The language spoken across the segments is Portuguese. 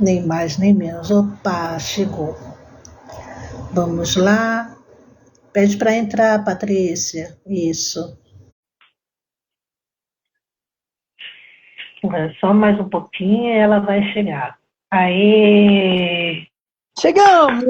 Nem mais nem menos. Opa, chegou. Vamos lá. Pede para entrar, Patrícia. Isso. Só mais um pouquinho e ela vai chegar. Aê! Chegamos!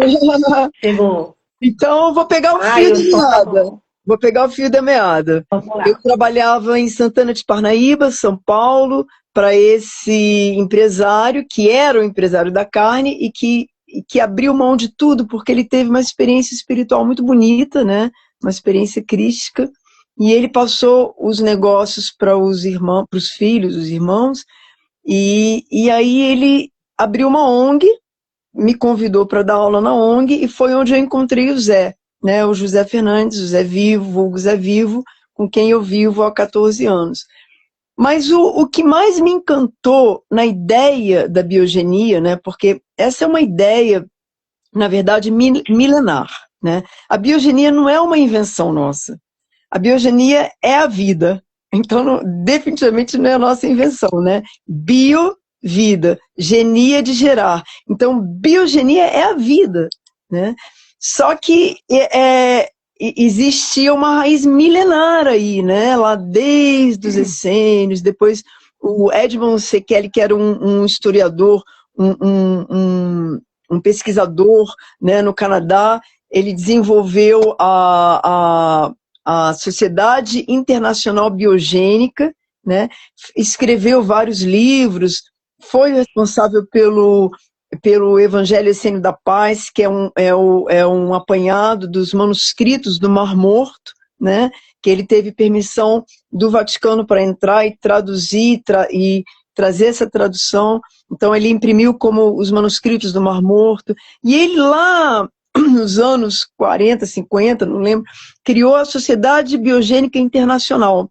Chegou. Então, eu vou pegar o fio da Tá meada. bom. Vou pegar o fio da meada. Vamos lá. Eu trabalhava em Santana de Parnaíba, São Paulo, para esse empresário, que era o empresário da carne e que abriu mão de tudo, porque ele teve uma experiência espiritual muito bonita, né? Uma experiência crística, e ele passou os negócios para os irmãos, para os filhos, os irmãos, e aí ele abriu uma ONG, me convidou para dar aula na ONG, e foi onde eu encontrei o Zé, né? O José Fernandes, o Zé Vivo, vulgo Zé Vivo, com quem eu vivo há 14 anos. Mas o que mais me encantou na ideia da biogenia, né? Porque essa é uma ideia, na verdade, milenar, né? A biogenia não é uma invenção nossa. A biogenia é a vida. Então, definitivamente não é a nossa invenção, né? Bio, vida. Genia de gerar. Então, biogenia é a vida, né? Só que existia uma raiz milenar aí, né? Lá desde os essênios, depois o Edmond Sekeli, que era um historiador, um pesquisador, né, no Canadá, ele desenvolveu a Sociedade Internacional Biogênica, né? Escreveu vários livros, foi responsável pelo Evangelho Essênio da Paz, que é um apanhado dos manuscritos do Mar Morto, né? Que ele teve permissão do Vaticano para entrar e traduzir e trazer essa tradução. Então ele imprimiu como os manuscritos do Mar Morto, e ele lá nos anos 40, 50, não lembro, criou a Sociedade Biogênica Internacional,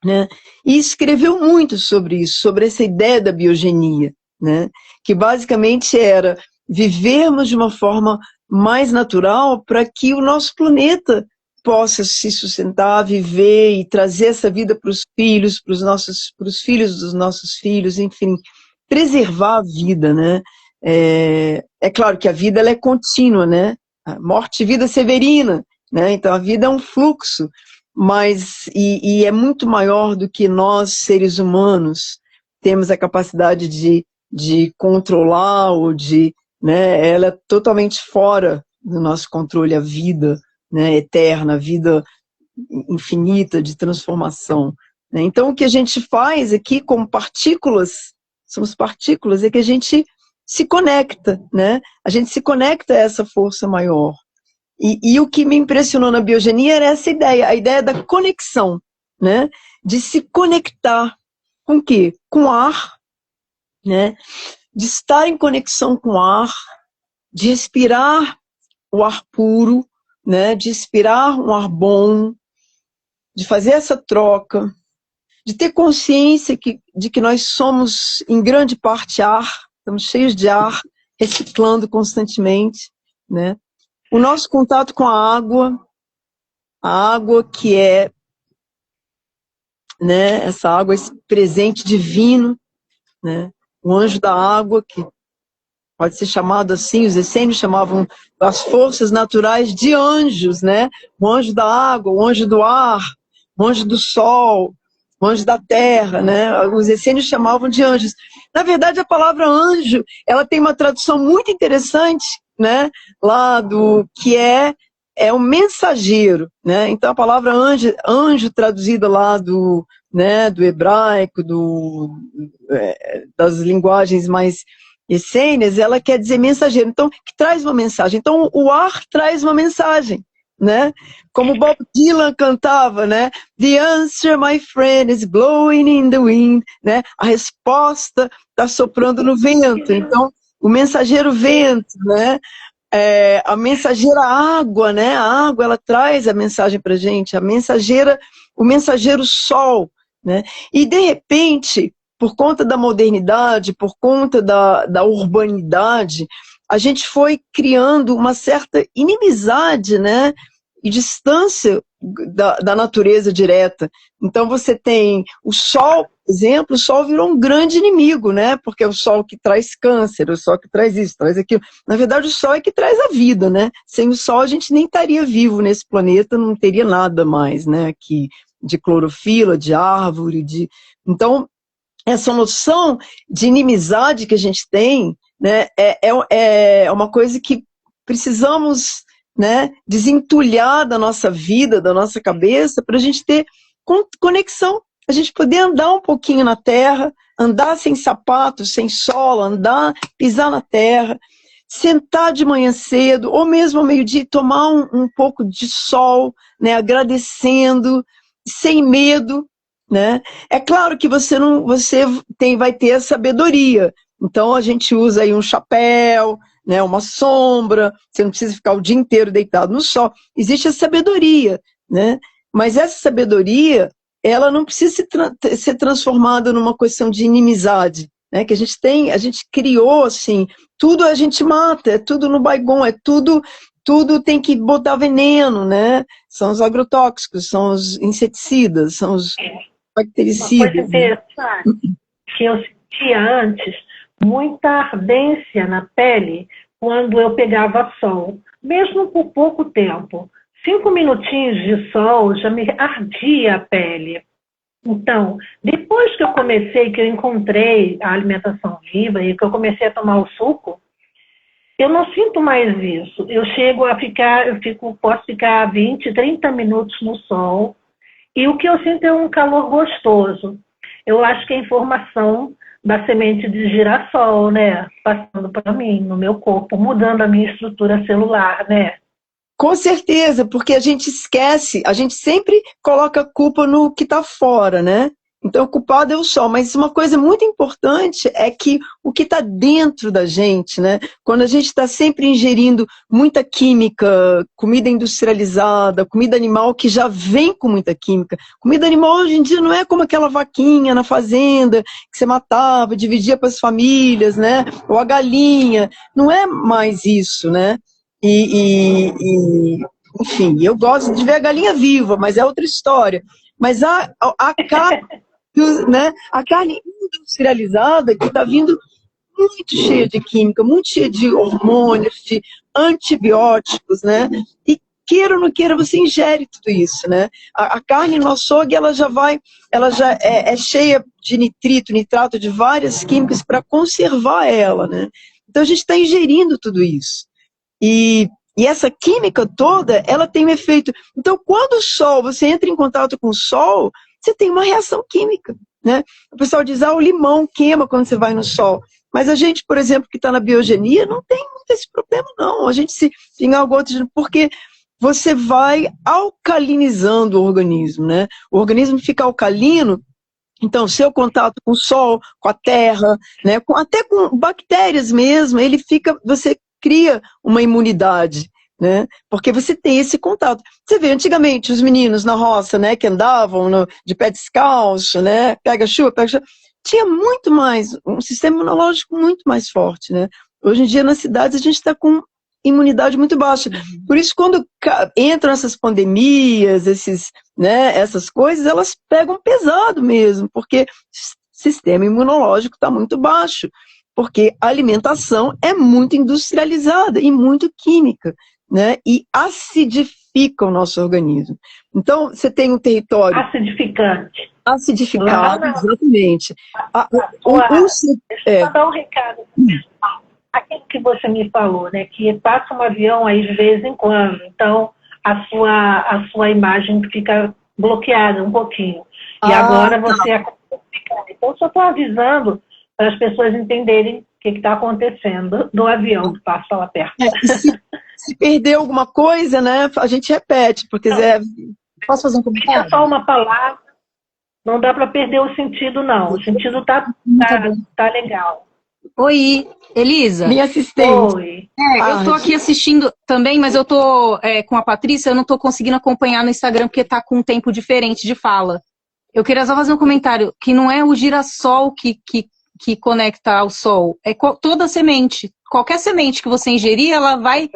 né? E escreveu muito sobre isso, sobre essa ideia da biogenia, né? Que basicamente era vivermos de uma forma mais natural para que o nosso planeta possa se sustentar, viver e trazer essa vida para os filhos, para os filhos dos nossos filhos, enfim, preservar a vida, né? É claro que a vida ela é contínua, né? A morte e vida severina, né? Então a vida é um fluxo, mas e é muito maior do que nós, seres humanos, temos a capacidade de controlar ou de, né? Ela é totalmente fora do nosso controle, a vida, né? Eterna, a vida infinita de transformação, né? Então o que a gente faz aqui como partículas, somos partículas, é que a gente se conecta, né? A gente se conecta a essa força maior. E o que me impressionou na biogenia era essa ideia, a ideia da conexão, né? De se conectar com o quê? Com o ar, né? De estar em conexão com o ar, de respirar o ar puro, né? De respirar um ar bom, de fazer essa troca, de ter consciência de que nós somos, em grande parte, ar, estamos cheios de ar, reciclando constantemente, né? O nosso contato com a água que é, né, essa água, esse presente divino, né? O anjo da água, que pode ser chamado assim, os essênios chamavam as forças naturais de anjos, né? O anjo da água, o anjo do ar, o anjo do sol, o anjo da terra, né? Os essênios chamavam de anjos. Na verdade, a palavra anjo, ela tem uma tradução muito interessante, né? Lá do que é o mensageiro, né? Então a palavra anjo traduzida lá do, né, do hebraico, das linguagens mais essênias, ela quer dizer mensageiro, então, que traz uma mensagem. Então, o ar traz uma mensagem, né? Como Bob Dylan cantava, né? The answer, my friend, is blowing in the wind, né? A resposta está soprando no vento. Então, o mensageiro vento, né? A mensageira água, né? A água, ela traz a mensagem para a gente. O mensageiro sol, né? E, de repente, por conta da modernidade, por conta da urbanidade, a gente foi criando uma certa inimizade, né, e distância da natureza direta. Então você tem o Sol, por exemplo, o Sol virou um grande inimigo, né? Porque é o Sol que traz câncer, o Sol que traz isso, traz aquilo. Na verdade, o Sol é que traz a vida, né? Sem o Sol a gente nem estaria vivo nesse planeta, não teria nada mais, né? Aqui, de clorofila, de árvore, Então, essa noção de inimizade que a gente tem, né, é uma coisa que precisamos, né, desentulhar da nossa vida, da nossa cabeça, para a gente ter conexão, a gente poder andar um pouquinho na terra, andar sem sapato, sem sola, andar, pisar na terra, sentar de manhã cedo, ou mesmo ao meio-dia, tomar um pouco de sol, né, agradecendo, sem medo, né? É claro que você vai ter a sabedoria. Então a gente usa aí um chapéu, né, uma sombra, você não precisa ficar o dia inteiro deitado no sol. Existe a sabedoria, né? Mas essa sabedoria, ela não precisa ser transformada numa questão de inimizade, né? Que a gente criou assim, tudo a gente mata, é tudo no Baygon, tudo tem que botar veneno, né? São os agrotóxicos, são os inseticidas, são os bactericidas. Uma coisa interessante que eu sentia antes, muita ardência na pele quando eu pegava sol, mesmo por pouco tempo. 5 minutinhos de sol já me ardia a pele. Então, depois que eu encontrei a alimentação viva e que eu comecei a tomar o suco, eu não sinto mais isso. Eu posso ficar 20, 30 minutos no sol, e o que eu sinto é um calor gostoso. Eu acho que é a informação da semente de girassol, né, passando para mim, no meu corpo, mudando a minha estrutura celular, né? Com certeza, porque a gente esquece, a gente sempre coloca a culpa no que está fora, né? Então, o culpado é o sol, mas uma coisa muito importante é que o que está dentro da gente, né? Quando a gente está sempre ingerindo muita química, comida industrializada, comida animal que já vem com muita química. Comida animal hoje em dia não é como aquela vaquinha na fazenda que você matava, dividia para as famílias, né? Ou a galinha, não é mais isso, né? Enfim, eu gosto de ver a galinha viva, mas é outra história. Mas a carne, né, a carne industrializada que está vindo muito cheia de química, muito cheia de hormônios, de antibióticos, né? E queira ou não queira, você ingere tudo isso, né? A carne no açougue, ela já é cheia de nitrato, de várias químicas para conservar ela, né? Então a gente está ingerindo tudo isso. E essa química toda, ela tem um efeito. Então, quando você entra em contato com o sol, você tem uma reação química, né? O pessoal diz, o limão queima quando você vai no sol. Mas a gente, por exemplo, que está na biogenia, não tem muito esse problema, não. A gente se pinga algo outro, porque você vai alcalinizando o organismo, né? O organismo fica alcalino. Então, seu contato com o sol, com a terra, né? Até com bactérias mesmo, você cria uma imunidade, né? Porque você tem esse contato. Você vê, antigamente, os meninos na roça, né, que andavam de pé descalço, né, pega chuva, tinha muito mais, um sistema imunológico muito mais forte, né? Hoje em dia, nas cidades, a gente está com imunidade muito baixa. Por isso, quando entram essas pandemias, essas coisas, elas pegam pesado mesmo, porque o sistema imunológico está muito baixo. Porque a alimentação é muito industrializada e muito química, né? E acidifica o nosso organismo. Então, você tem um território... Acidificante. Acidificado, exatamente. Deixa eu dar um recado. Aquilo que você me falou, né? Que passa um avião aí de vez em quando. Então, a sua imagem fica bloqueada um pouquinho. E agora você é complicado. Então, eu só estou avisando para as pessoas entenderem o que está acontecendo do avião que passa lá perto. Se perder alguma coisa, né, a gente repete, porque posso fazer um comentário? É só uma palavra, não dá para perder o sentido, não. O sentido tá legal. Oi, Elisa. Minha assistente. Oi. Eu tô aqui assistindo também, mas eu tô com a Patrícia, eu não tô conseguindo acompanhar no Instagram, porque tá com um tempo diferente de fala. Eu queria só fazer um comentário, que não é o girassol que conecta ao sol, é toda semente. Qualquer semente que você ingerir, ela vai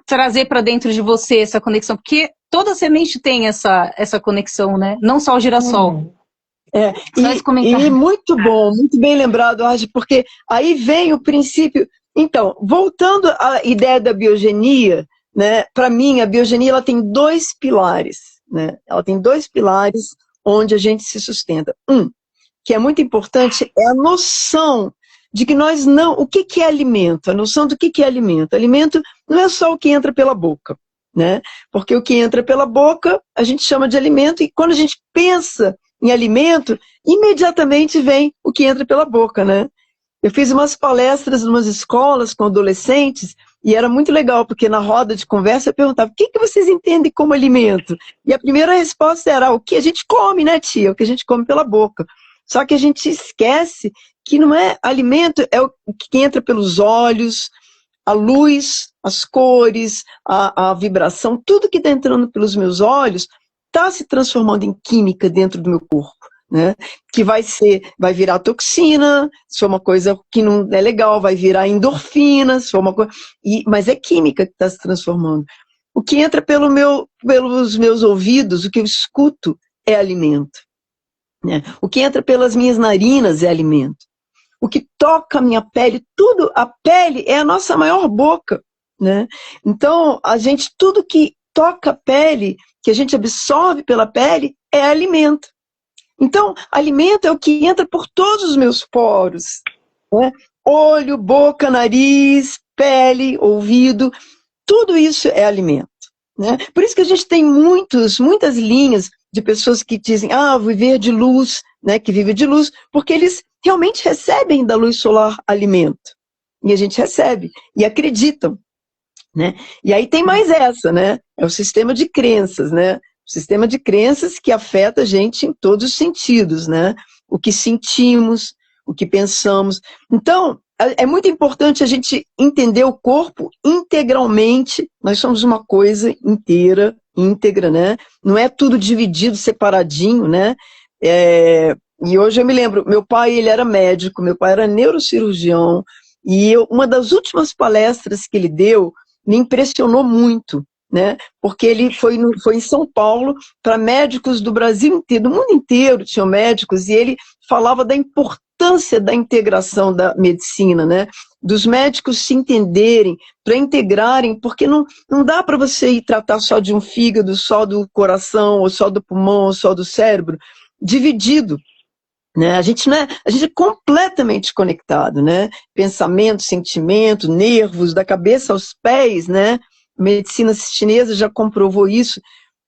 trazer para dentro de você essa conexão, porque toda semente tem essa conexão, né? Não só o girassol. E muito bom, muito bem lembrado, Arge, porque aí vem o princípio. Então, voltando à ideia da biogenia, né, para mim, a biogenia ela tem 2 pilares. Né? Ela tem 2 pilares onde a gente se sustenta. Que é muito importante, é a noção de que nós não... O que é alimento? A noção do que é alimento. Alimento não é só o que entra pela boca, né? Porque o que entra pela boca, a gente chama de alimento, e quando a gente pensa em alimento, imediatamente vem o que entra pela boca, né? Eu fiz umas palestras em umas escolas com adolescentes, e era muito legal, porque na roda de conversa eu perguntava: o que vocês entendem como alimento? E a primeira resposta era: o que a gente come, né, tia? O que a gente come pela boca. Só que a gente esquece que não é alimento, é o que entra pelos olhos, a luz, as cores, a vibração, tudo que está entrando pelos meus olhos está se transformando em química dentro do meu corpo, né? Que vai virar toxina, se for uma coisa que não é legal, vai virar endorfina, se for uma coisa, mas é química que está se transformando. O que entra pelos meus ouvidos, o que eu escuto, é alimento. Né? O que entra pelas minhas narinas é alimento. O que toca a minha pele, tudo, a pele é a nossa maior boca, né? Então, tudo que toca a pele, que a gente absorve pela pele, é alimento. Então, alimento é o que entra por todos os meus poros, né? Olho, boca, nariz, pele, ouvido, tudo isso é alimento, né? Por isso que a gente tem muitas linhas de pessoas que dizem: viver de luz, né? Que vive de luz, porque eles realmente recebem da luz solar alimento. E a gente recebe, e acreditam, né? E aí tem mais essa, né? É o sistema de crenças, né? O sistema de crenças que afeta a gente em todos os sentidos, né? O que sentimos, o que pensamos. Então, é muito importante a gente entender o corpo integralmente. Nós somos uma coisa inteira, íntegra, né? Não é tudo dividido, separadinho, né? E hoje eu me lembro, meu pai, ele era médico, meu pai era neurocirurgião, e uma das últimas palestras que ele deu me impressionou muito, né? Porque ele foi em São Paulo para médicos do Brasil inteiro, do mundo inteiro tinham médicos, e ele falava da importância da integração da medicina, né? Dos médicos se entenderem, para integrarem, porque não dá para você ir tratar só de um fígado, só do coração, ou só do pulmão, ou só do cérebro, dividido. Né? A gente é completamente conectado, né? Pensamento, sentimento, nervos, da cabeça aos pés, né? A medicina chinesa já comprovou isso.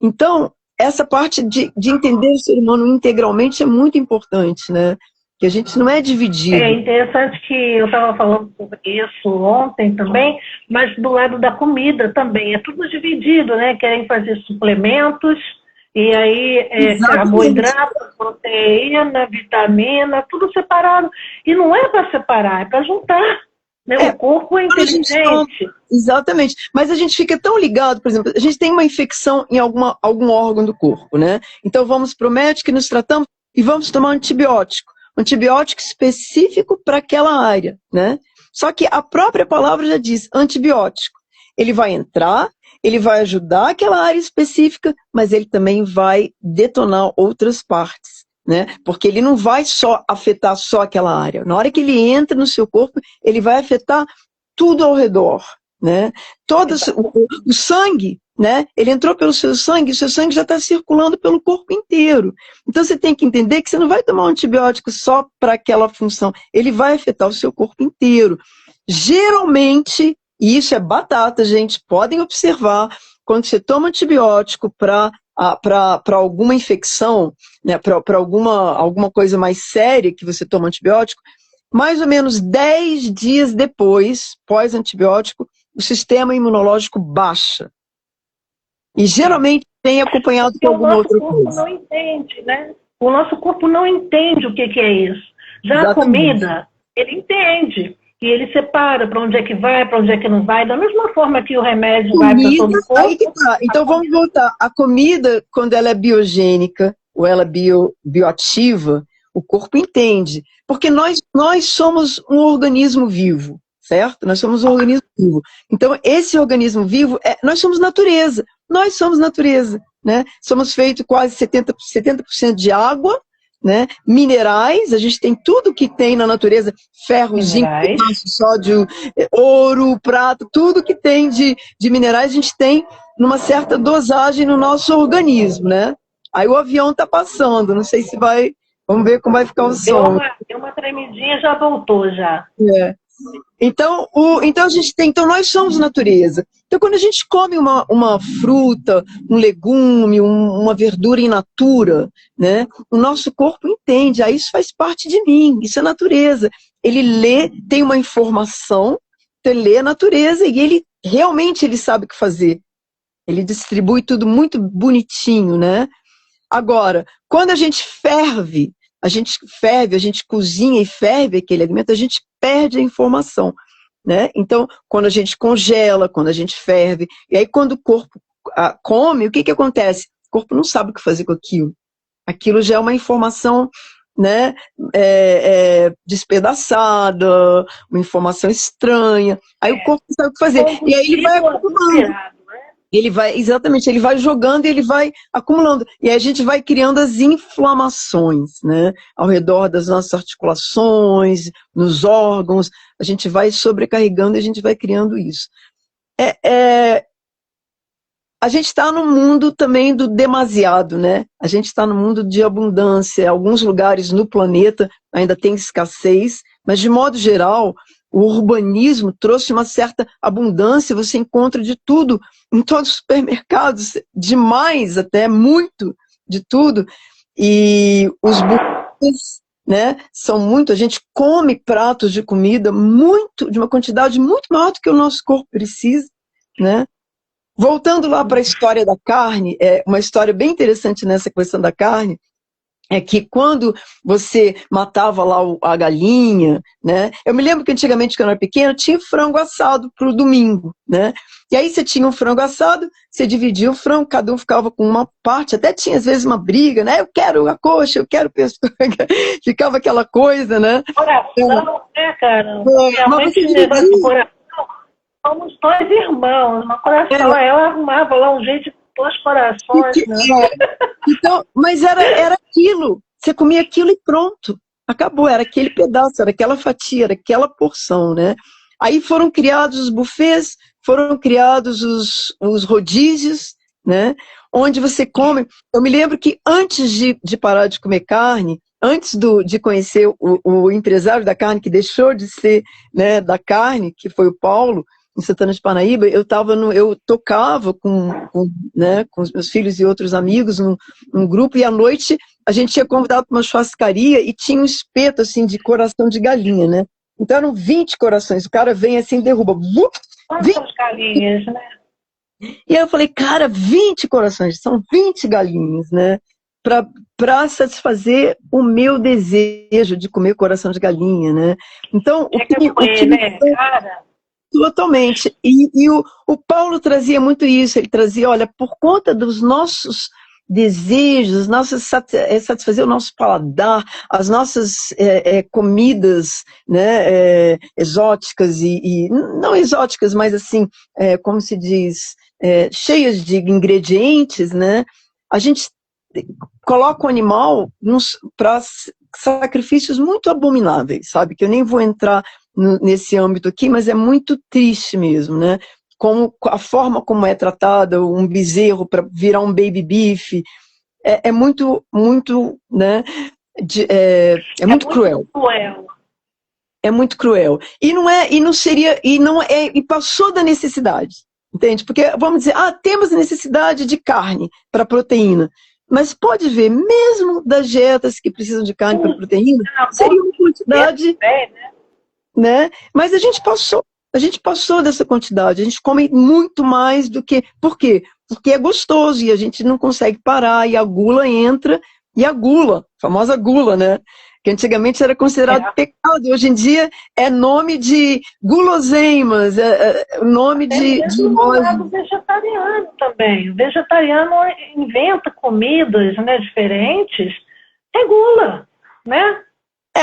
Então, essa parte de entender o ser humano integralmente é muito importante, né? Que a gente não é dividido. É interessante que eu estava falando sobre isso ontem também, mas do lado da comida também, é tudo dividido, né? Querem fazer suplementos, e aí carboidrato, proteína, vitamina, tudo separado. E não é para separar, é para juntar. Né? O corpo é inteligente. Exatamente. Mas a gente fica tão ligado, por exemplo, a gente tem uma infecção em algum órgão do corpo, né? Então vamos para o médico e nos tratamos e vamos tomar antibiótico. Antibiótico específico para aquela área, né? Só que a própria palavra já diz antibiótico. Ele vai entrar, ele vai ajudar aquela área específica, mas ele também vai detonar outras partes, né? Porque ele não vai só afetar só aquela área. Na hora que ele entra no seu corpo, ele vai afetar tudo ao redor, né? O sangue, né? Ele entrou pelo seu sangue, o seu sangue já está circulando pelo corpo inteiro. Então você tem que entender que você não vai tomar um antibiótico só para aquela função, ele vai afetar o seu corpo inteiro. Geralmente, e isso é batata, gente, podem observar, quando você toma antibiótico para alguma infecção, né, para alguma coisa mais séria que você toma antibiótico, mais ou menos 10 dias depois, pós-antibiótico, o sistema imunológico baixa. E geralmente tem acompanhado com alguma outra coisa. O nosso corpo não entende, né? O nosso corpo não entende o que é isso. Já Exatamente. A comida, ele entende. E ele separa para onde é que vai, para onde é que não vai, da mesma forma que o remédio vai para todo o corpo. Aí que tá. Então vamos voltar. A comida, quando ela é biogênica, ou ela é bioativa, o corpo entende. Porque nós somos um organismo vivo, certo? Nós somos um organismo vivo. Então, esse organismo vivo, nós somos natureza. Nós somos natureza, né? Somos feitos quase 70% de água, né? Minerais, a gente tem tudo que tem na natureza, ferro, zinco, potássio, sódio, ouro, prata, tudo que tem de minerais a gente tem numa certa dosagem no nosso organismo, né? Aí o avião tá passando, não sei se vai, vamos ver como vai ficar o som. Deu uma tremidinha, já voltou já. Então, então a gente tem, então nós somos natureza. Então quando a gente come uma fruta, um legume, uma verdura in natura, né, o nosso corpo entende, isso faz parte de mim, isso é natureza. Ele lê, tem uma informação, ele lê a natureza e ele realmente ele sabe o que fazer. Ele distribui tudo muito bonitinho, né? Agora, quando a gente ferve, a gente cozinha e ferve aquele alimento, a gente perde a informação, né? Então, quando a gente congela, quando a gente ferve, e aí quando o corpo come, o que acontece? O corpo não sabe o que fazer com aquilo. Aquilo já é uma informação, né, despedaçada, uma informação estranha. Aí o corpo não sabe o que fazer. E aí ele vai acumulando. Ele vai jogando e ele vai acumulando. E aí a gente vai criando as inflamações, né? Ao redor das nossas articulações, nos órgãos, a gente vai sobrecarregando e a gente vai criando isso. A gente está no mundo também do demasiado, né? A gente está no mundo de abundância. Alguns lugares no planeta ainda tem escassez, mas de modo geral, o urbanismo trouxe uma certa abundância, você encontra de tudo em todos os supermercados, demais até, muito de tudo. E os buffets, né, são muito, a gente come pratos de comida de uma quantidade muito maior do que o nosso corpo precisa, né? Voltando lá para a história da carne, uma história bem interessante nessa questão da carne, é que quando você matava lá a galinha, né? Eu me lembro que antigamente, quando eu era pequena, tinha frango assado para o domingo, né? E aí você tinha um frango assado, você dividia o frango, cada um ficava com uma parte, até tinha às vezes uma briga, né? Eu quero a coxa, eu quero pescoço, ficava aquela coisa, né? Coração, né, cara? Realmente esse negócio do coração, somos dois irmãos, uma coração, ela arrumava lá um jeito de 2 corações, né? Então, mas era aquilo, você comia aquilo e pronto, acabou, era aquele pedaço, era aquela fatia, era aquela porção, né? Aí foram criados os buffets, foram criados os rodízios, né? Onde você come. Eu me lembro que antes de parar de comer carne, antes de conhecer o empresário da carne, que deixou de ser, né, da carne, que foi o Paulo, em Santana de Parnaíba, eu tocava né, com os meus filhos e outros amigos num grupo, e à noite a gente tinha convidado para uma churrascaria e tinha um espeto assim de coração de galinha, né? Então eram 20 corações, o cara vem assim, derruba. 20 galinhas, né? E aí eu falei, cara, 20 corações, são 20 galinhas, né? Para satisfazer o meu desejo de comer coração de galinha, né? Então, né, cara? Totalmente. E o Paulo trazia muito isso, ele trazia, olha, por conta dos nossos desejos, satisfazer o nosso paladar, as nossas comidas, né, exóticas e não exóticas, mas assim, como se diz, cheias de ingredientes, né, a gente coloca o animal para sacrifícios muito abomináveis, sabe, que eu nem vou entrar nesse âmbito aqui, mas é muito triste mesmo, né? Como a forma como é tratada um bezerro para virar um baby beef é muito, muito, né? É muito cruel. É muito cruel. E passou da necessidade, entende? Porque vamos dizer, temos necessidade de carne para proteína. Mas pode ver, mesmo das dietas que precisam de carne para proteína, seria uma quantidade, né? Mas a gente passou dessa quantidade, a gente come muito mais do que... Por quê? Porque é gostoso e a gente não consegue parar, e a gula entra, e a gula, a famosa gula, né? Que antigamente era considerado pecado, hoje em dia é nome de guloseimas, nome de lado vegetariano também. O vegetariano inventa comidas, né, diferentes, é gula, né?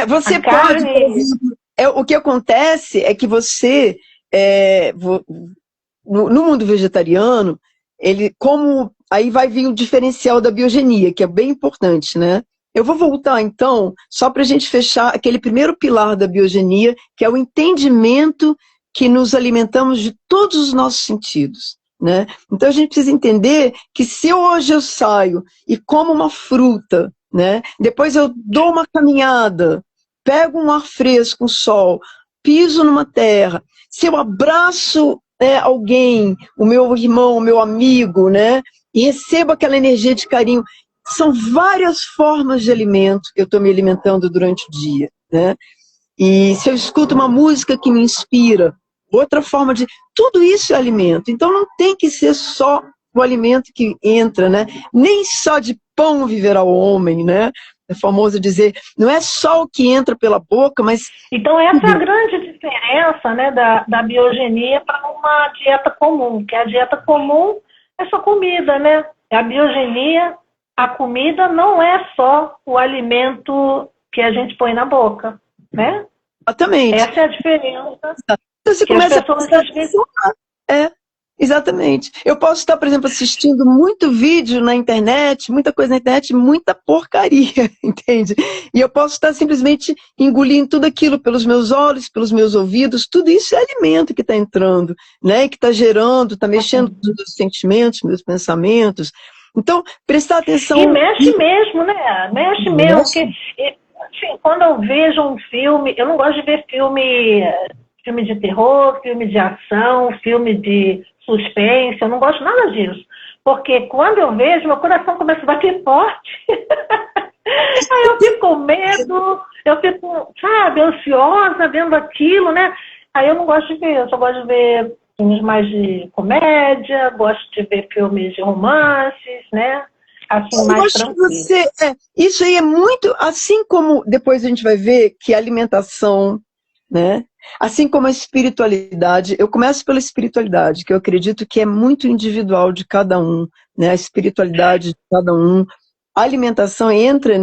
Você pode, por exemplo, o que acontece é que você, no mundo vegetariano, aí vai vir o diferencial da biogenia, que é bem importante, né? Eu vou voltar, então, só para a gente fechar aquele primeiro pilar da biogenia, que é o entendimento que nos alimentamos de todos os nossos sentidos, né? Então, a gente precisa entender que se hoje eu saio e como uma fruta, né? Depois eu dou uma caminhada, pego um ar fresco, um sol, piso numa terra, se eu abraço alguém, o meu irmão, o meu amigo, né? E recebo aquela energia de carinho, são várias formas de alimento que eu estou me alimentando durante o dia, né? E se eu escuto uma música que me inspira, outra forma de... Tudo isso é alimento. Então não tem que ser só o alimento que entra, né? Nem só de pão viverá o homem, né? É famoso dizer, não é só o que entra pela boca, mas... Então essa é a grande diferença, né, da biogenia para uma dieta comum, que a dieta comum é só comida, né? A biogenia, a comida não é só o alimento que a gente põe na boca, né? Exatamente. Essa é a diferença. Então você começa a pensar, exatamente. Eu posso estar, por exemplo, assistindo muito vídeo na internet, muita coisa na internet, muita porcaria, entende? E eu posso estar simplesmente engolindo tudo aquilo pelos meus olhos, pelos meus ouvidos, tudo isso é alimento que está entrando, né? Que está gerando, está mexendo com os meus sentimentos, meus pensamentos. Então, prestar atenção... E mexe mesmo, né? Mexe mesmo, porque assim, quando eu vejo um filme, eu não gosto de ver filme de terror, filme de ação, filme de suspense, eu não gosto nada disso. Porque quando eu vejo, meu coração começa a bater forte. Aí eu fico com medo, eu fico, sabe, ansiosa vendo aquilo, né? Aí eu não gosto de ver, eu só gosto de ver filmes mais de comédia, gosto de ver filmes de romances, né? Assim, mais tranquilo. Isso aí é muito, assim como depois a gente vai ver que a alimentação, né? Assim como a espiritualidade, eu começo pela espiritualidade, que eu acredito que é muito individual de cada um, né? A espiritualidade de cada um, a alimentação entra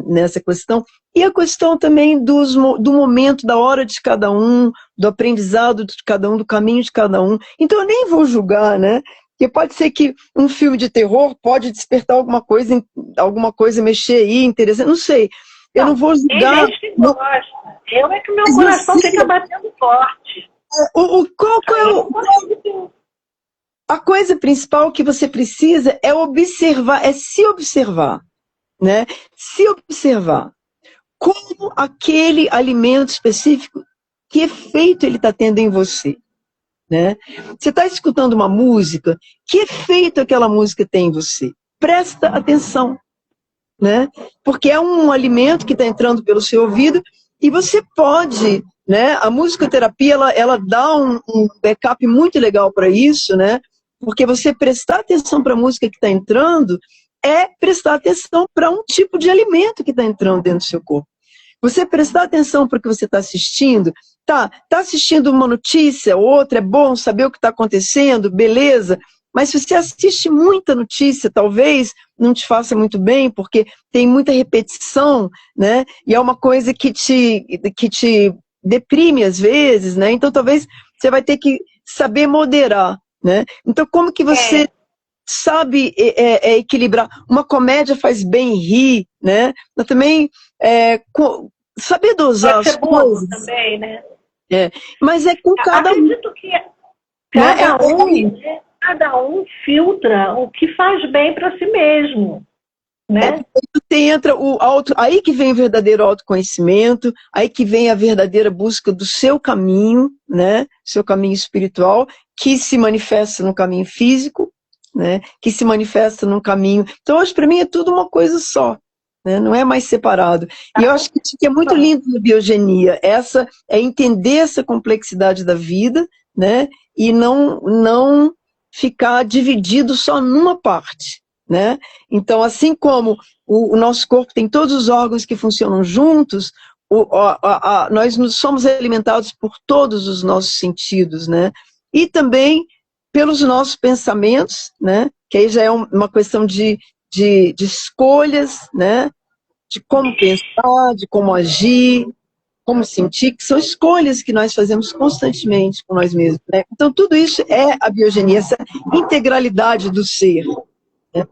nessa questão, e a questão também do momento, da hora de cada um, do aprendizado de cada um, do caminho de cada um. Então eu nem vou julgar, né? Porque pode ser que um filme de terror pode despertar alguma coisa mexer aí, interessante, não sei. Eu não vou julgar. Tem gente que gosta. Eu é que meu coração fica batendo forte. A coisa principal que você precisa é observar, é se observar, né? Se observar como aquele alimento específico, que efeito ele está tendo em você, né? Você está escutando uma música, que efeito aquela música tem em você? Presta atenção, né? Porque é um alimento que está entrando pelo seu ouvido e você pode, né? A musicoterapia ela dá um backup muito legal para isso, né? Porque você prestar atenção para a música que está entrando é prestar atenção para um tipo de alimento que está entrando dentro do seu corpo. Você prestar atenção para o que você está assistindo, tá assistindo uma notícia, outra, é bom saber o que está acontecendo, beleza, mas se você assiste muita notícia, talvez não te faça muito bem, porque tem muita repetição, né? E é uma coisa que te deprime às vezes, né? Então talvez você vai ter que saber moderar, né? Então como que você sabe equilibrar? Uma comédia faz bem rir, né? Mas também saber dosar as coisas. Também, né? Mas é com cada um. Acredito que cada um filtra o que faz bem para si mesmo, né? Entra aí que vem o verdadeiro autoconhecimento, aí que vem a verdadeira busca do seu caminho, né? Seu caminho espiritual, que se manifesta no caminho físico, né? Que se manifesta no caminho. Então, hoje, para mim, é tudo uma coisa só, né? Não é mais separado. E eu acho que é muito lindo na biogenia, é entender essa complexidade da vida, né? E não ficar dividido só numa parte, né? Então, assim como o nosso corpo tem todos os órgãos que funcionam juntos, nós somos alimentados por todos os nossos sentidos, né? E também pelos nossos pensamentos, né? Que aí já é uma questão de escolhas, né? De como pensar, de como agir, como sentir, que são escolhas que nós fazemos constantemente com nós mesmos, né? Então, tudo isso é a biogenia, essa integralidade do ser. Né?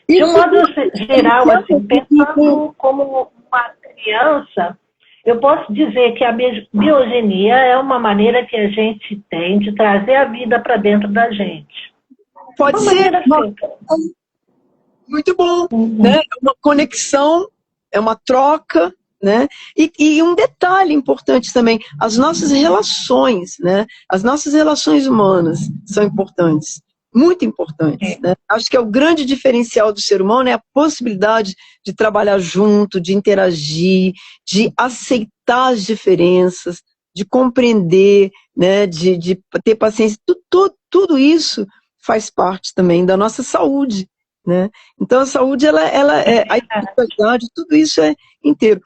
De um modo geral, assim, pensando como uma criança, eu posso dizer que a biogenia é uma maneira que a gente tem de trazer a vida para dentro da gente. Pode ser muito bom, né? É uma conexão, é uma troca, né? E um detalhe importante também, as nossas relações, né? As nossas relações humanas são importantes, muito importantes, né? Acho que é o grande diferencial do ser humano, é a possibilidade de trabalhar junto, de interagir, de aceitar as diferenças, de compreender, né? De ter paciência, tudo isso faz parte também da nossa saúde, né? Então a saúde, ela é a espiritualidade, tudo isso é inteiro.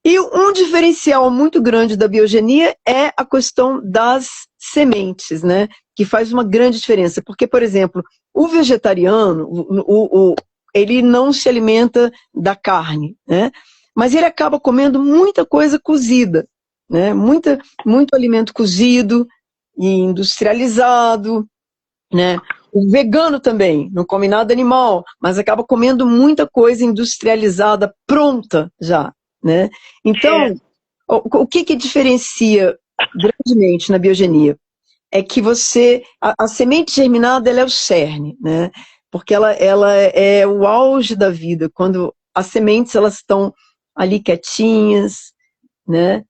E um diferencial muito grande da biogenia é a questão das sementes, né? Que faz uma grande diferença, porque, por exemplo, o vegetariano, ele não se alimenta da carne, né? Mas ele acaba comendo muita coisa cozida, né? Muito alimento cozido e industrializado, né? O vegano também, não come nada animal, mas acaba comendo muita coisa industrializada, pronta já, né? Então, o que diferencia grandemente na biogenia? É que a semente germinada, ela é o cerne, né? Porque ela é o auge da vida, quando as sementes, elas estão ali quietinhas, né?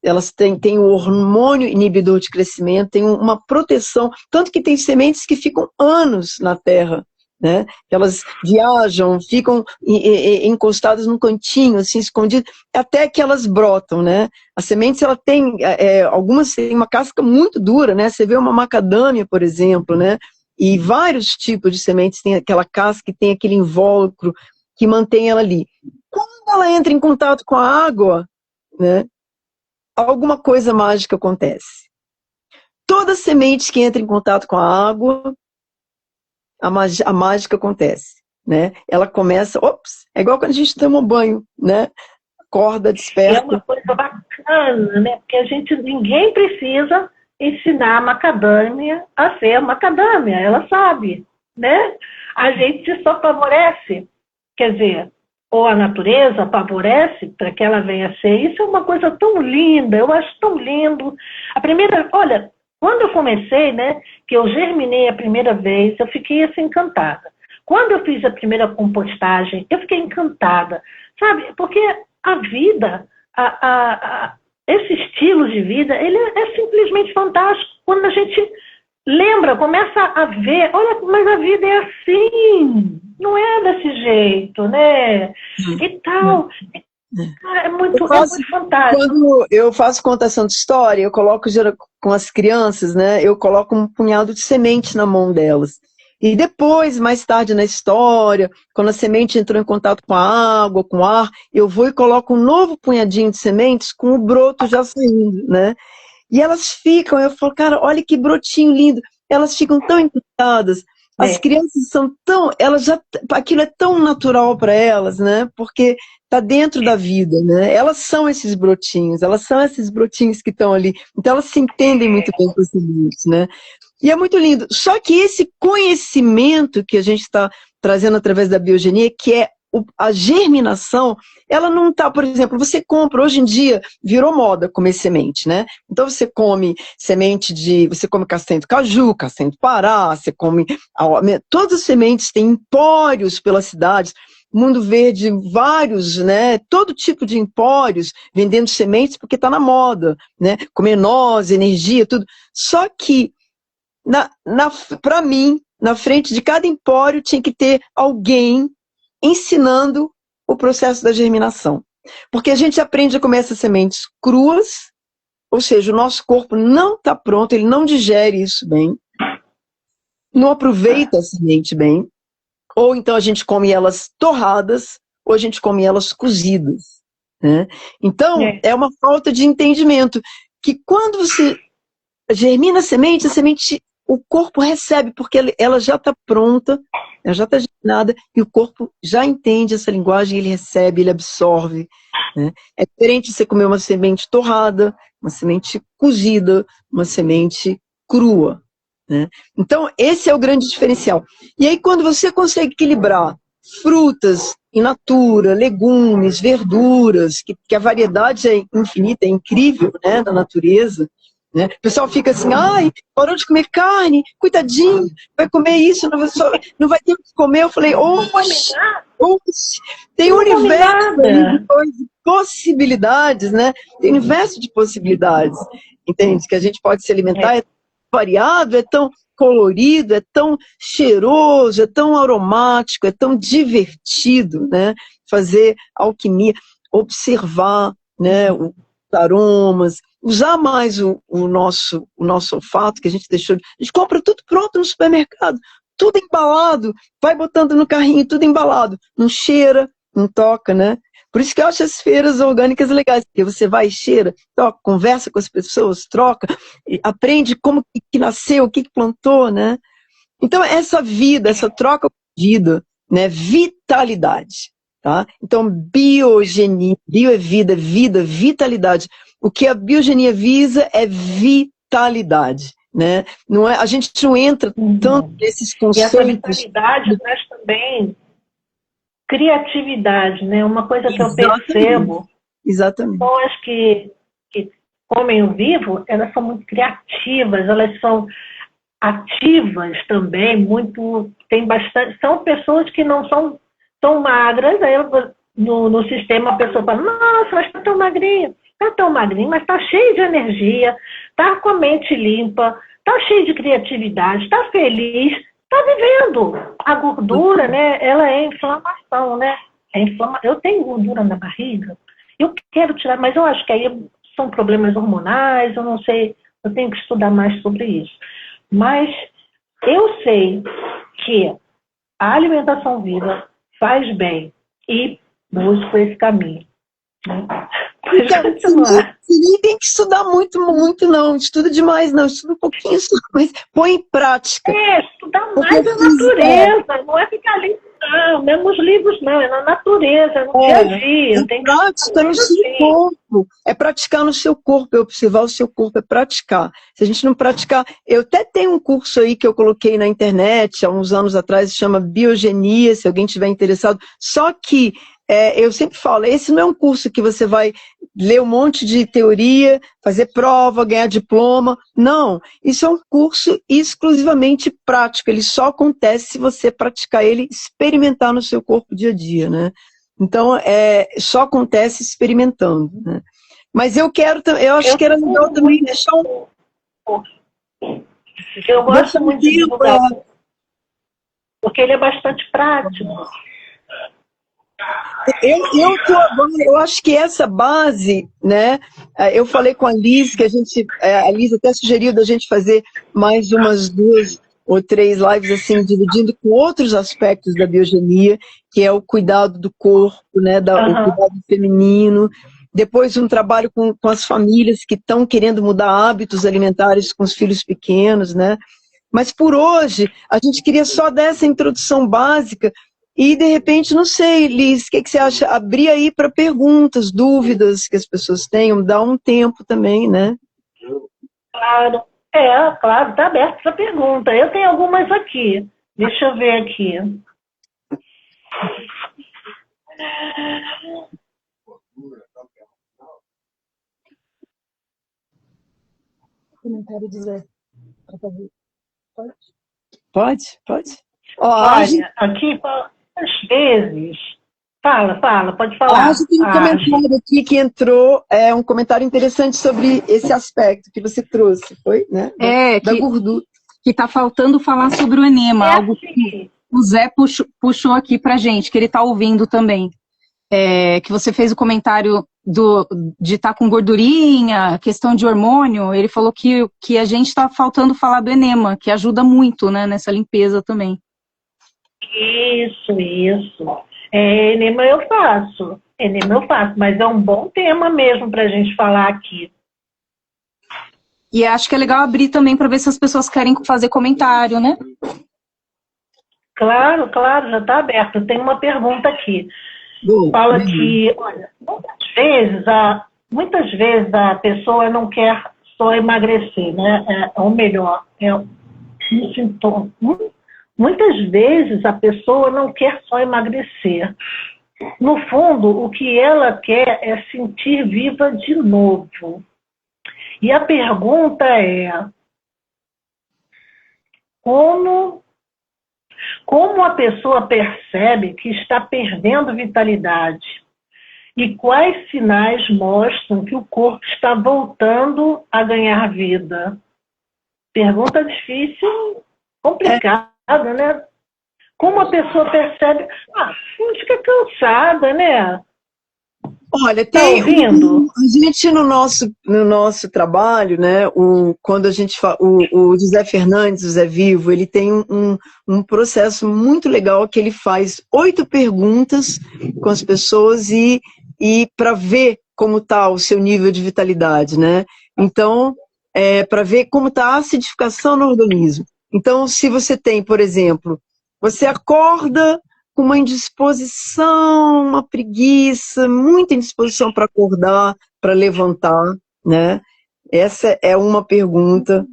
Elas têm o hormônio inibidor de crescimento, tem uma proteção, tanto que tem sementes que ficam anos na terra, né? Elas viajam, ficam encostadas num cantinho, assim, escondidas, até que elas brotam, né? As sementes, ela tem, algumas têm uma casca muito dura, né? Você vê uma macadâmia, por exemplo, né? E vários tipos de sementes têm aquela casca, que tem aquele invólucro que mantém ela ali. Quando ela entra em contato com a água, né? Alguma coisa mágica acontece. Toda semente que entra em contato com a água, a mágica acontece, né? Ela começa, é igual quando a gente toma um banho, né? Acorda, desperta. É uma coisa bacana, né? Porque ninguém precisa ensinar a macadâmia a ser macadâmia, ela sabe, né? A gente só favorece, quer dizer, ou a natureza favorece para que ela venha a ser. Isso é uma coisa tão linda, eu acho tão lindo. Olha, quando eu comecei, né, que eu germinei a primeira vez, eu fiquei assim encantada. Quando eu fiz a primeira compostagem, eu fiquei encantada, sabe? Porque a vida, esse estilo de vida, ele é simplesmente fantástico. Quando a gente lembra, começa a ver, olha, mas a vida é assim, não é desse jeito, né? E tal. É muito fantástico. Quando eu faço contação de história, eu coloco com as crianças, né? Eu coloco um punhado de semente na mão delas. E depois, mais tarde na história, quando a semente entrou em contato com a água, com o ar, eu vou e coloco um novo punhadinho de sementes com o broto já saindo, né? E elas ficam, eu falo, cara, olha que brotinho lindo. Elas ficam tão encantadas. As crianças são tão, aquilo é tão natural para elas, né? Porque está dentro da vida, né? Elas são esses brotinhos que estão ali. Então elas se entendem muito bem com os sementes, né? E é muito lindo. Só que esse conhecimento que a gente está trazendo através da biogenia, que é a germinação, ela não está, por exemplo, você compra, hoje em dia, virou moda comer semente, né? Então você come você come castanha do caju, castanha do Pará, você come, todas as sementes têm empórios pelas cidades, Mundo Verde, vários, né? Todo tipo de empórios vendendo sementes porque está na moda, né? Comer noz, energia, tudo. Só que, para mim, na frente de cada empório tinha que ter alguém ensinando o processo da germinação. Porque a gente aprende a comer essas sementes cruas, ou seja, o nosso corpo não está pronto, ele não digere isso bem, não aproveita a semente bem, ou então a gente come elas torradas, ou a gente come elas cozidas, né? Então, é uma falta de entendimento, que quando você germina a semente, o corpo recebe, porque ela já está pronta ela já está germinada e o corpo já entende essa linguagem, ele recebe, ele absorve, né? É diferente de você comer uma semente torrada, uma semente cozida, uma semente crua, né? Então, esse é o grande diferencial. E aí, quando você consegue equilibrar frutas in natura, legumes, verduras, que a variedade é infinita, é incrível, né, na natureza, né? O pessoal fica assim, ai, parou de comer carne, coitadinho, vai comer isso, não vai ter o que comer. Eu falei, oxe, tem um universo de possibilidades, né? Tem um universo de possibilidades, entende? Que a gente pode se alimentar, é variado, é tão colorido, é tão cheiroso, é tão aromático, é tão divertido, né? Fazer alquimia, observar, né, os aromas, usar mais o nosso olfato que a gente deixou. A gente compra tudo pronto no supermercado, tudo embalado, vai botando no carrinho, tudo embalado. Não cheira, não toca, né? Por isso que eu acho as feiras orgânicas legais, porque você vai, cheira, toca, conversa com as pessoas, troca, aprende como que nasceu, o que plantou, né? Então, essa vida, essa troca de vida, né? Vitalidade, tá? Então, biogenia, bio é vida, vida, vitalidade. O que a biogenia visa é vitalidade, né? Não é, a gente não entra tanto nesses conceitos. E essa vitalidade traz também criatividade, né? Uma coisa que eu percebo, exatamente, pessoas que comem o vivo, elas são muito criativas, elas são ativas também, tem bastante, são pessoas que não tão magras, aí no sistema a pessoa fala, nossa, mas está tão magrinho, mas está cheio de energia, está com a mente limpa, está cheio de criatividade, está feliz, está vivendo. A gordura, né, ela é inflamação, né? Eu tenho gordura na barriga, eu quero tirar, mas eu acho que aí são problemas hormonais, eu não sei, eu tenho que estudar mais sobre isso. Mas eu sei que a alimentação viva faz bem e busco esse caminho. Né? Você nem tem que estudar muito, não. Estuda demais, não. Estuda um pouquinho só, mas põe em prática. Estudar mais a natureza. Não é ficar ali, não é nos livros, não. É na natureza, no dia a dia. É prática no seu corpo. É praticar no seu corpo, é observar o seu corpo, é praticar. Se a gente não praticar... Eu até tenho um curso aí que eu coloquei na internet há uns anos atrás, chama Biogenia, se alguém estiver interessado. Só que eu sempre falo, esse não é um curso que você vai ler um monte de teoria, fazer prova, ganhar diploma. Não, isso é um curso exclusivamente prático. Ele só acontece se você praticar ele, experimentar no seu corpo dia a dia, né? Então, só acontece experimentando, né? Mas eu acho que era legal também deixar um... Eu gosto muito de divulgar, porque ele é bastante prático. Eu acho que essa base, né? Eu falei com a Liz, que a Liz até sugeriu da gente fazer mais umas 2 ou 3 lives assim, dividindo com outros aspectos da biogenia, que é o cuidado do corpo, né? O cuidado feminino. Depois um trabalho com as famílias que estão querendo mudar hábitos alimentares com os filhos pequenos, né? Mas por hoje, a gente queria só dar essa introdução básica. E, de repente, não sei, Liz, o que você acha? Abrir aí para perguntas, dúvidas que as pessoas tenham, dá um tempo também, né? Claro, claro, está aberto para pergunta. Eu tenho algumas aqui. Deixa eu ver aqui. Comentário dizer. Pode? Olha, aqui... Às vezes, pode falar. Acho que tem um comentário aqui que entrou, um comentário interessante sobre esse aspecto que você trouxe, foi? Né? Da gordura. Que está faltando falar sobre o enema, algo que o Zé puxou aqui pra gente, que ele está ouvindo também. Que você fez o comentário de estar com gordurinha, questão de hormônio, ele falou que a gente está faltando falar do enema, que ajuda muito, né, nessa limpeza também. Isso. Enema eu faço, mas é um bom tema mesmo para a gente falar aqui. E acho que é legal abrir também para ver se as pessoas querem fazer comentário, né? Claro, claro, já está aberto. Tem uma pergunta aqui. Fala que, olha, muitas vezes a pessoa não quer só emagrecer, né? Ou melhor, um sintoma. Muitas vezes a pessoa não quer só emagrecer. No fundo, o que ela quer é sentir viva de novo. E a pergunta é: como a pessoa percebe que está perdendo vitalidade? E quais sinais mostram que o corpo está voltando a ganhar vida? Pergunta difícil, complicada, né? Como a pessoa percebe? Fica cansada, né? Olha, tá ouvindo? A gente no nosso trabalho, né? Quando a gente o José Fernandes, o Zé Vivo, ele tem um processo muito legal que ele faz 8 perguntas com as pessoas e para ver como está o seu nível de vitalidade, né? Então, para ver como está a acidificação no organismo. Então, se você tem, por exemplo, você acorda com uma indisposição, uma preguiça, muita indisposição para acordar, para levantar, né? Essa é uma pergunta.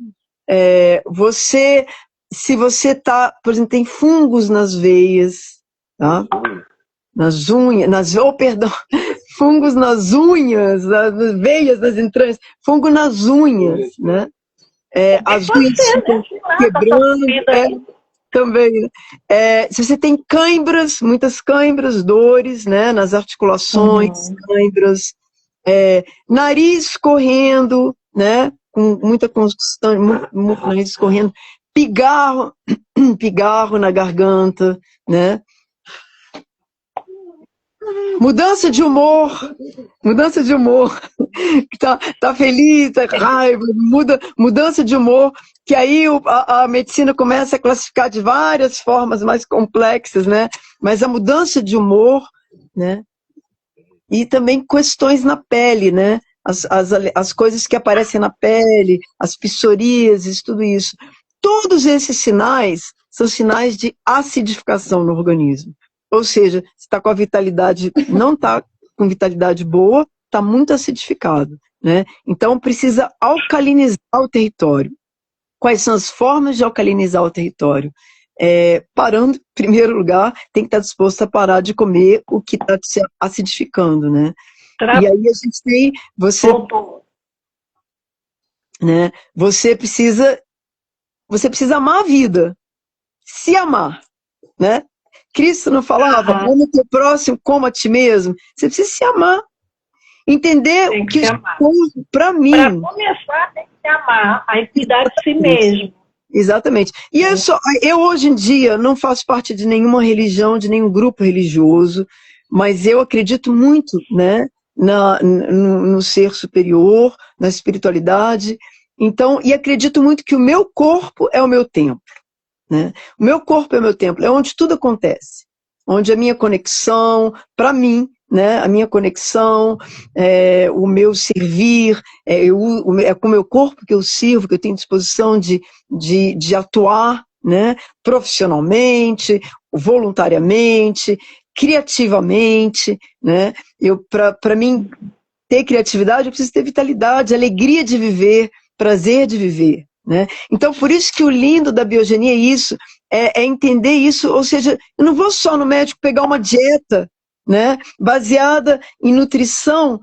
Se você tá, por exemplo, tem fungos nas veias, tá? Nas unhas, fungos nas unhas, nas veias, nas entranhas, fungo nas unhas, né? As unhas ficam quebrando, também. Se você tem cãibras, muitas cãibras, dores, né, nas articulações, cãibras, nariz correndo, né, com muita constância, muito nariz correndo, pigarro na garganta, né, mudança de humor, tá feliz, tá raiva, mudança de humor, que aí a medicina começa a classificar de várias formas mais complexas, né? Mas a mudança de humor, né? E também questões na pele, né? As coisas que aparecem na pele, as psoríases, tudo isso. Todos esses sinais são sinais de acidificação no organismo. Ou seja, se está com a vitalidade, não está com vitalidade boa, está muito acidificado, né? Então precisa alcalinizar o território. Quais são as formas de alcalinizar o território? Parando, em primeiro lugar, tem que estar disposto a parar de comer o que está se acidificando, né? E aí a gente tem, você precisa amar a vida, se amar, né? Cristo não falava, ama o teu próximo como a ti mesmo? Você precisa se amar. Entender o que para mim. Para começar, tem que se amar, aí cuidar de si mesmo. Exatamente. E eu hoje em dia não faço parte de nenhuma religião, de nenhum grupo religioso, mas eu acredito muito, né, no ser superior, na espiritualidade. Então, e acredito muito que o meu corpo é o meu templo. Né? O meu corpo é o meu templo, é onde tudo acontece, onde a minha conexão, para mim, né, a minha conexão, o meu servir, é com o meu corpo que eu sirvo, que eu tenho disposição de atuar, né, profissionalmente, voluntariamente, criativamente, né? Para mim ter criatividade, eu preciso ter vitalidade, alegria de viver, prazer de viver. Né? Então, por isso que o lindo da biogenia é isso, é entender isso, ou seja, eu não vou só no médico pegar uma dieta, né, baseada em nutrição,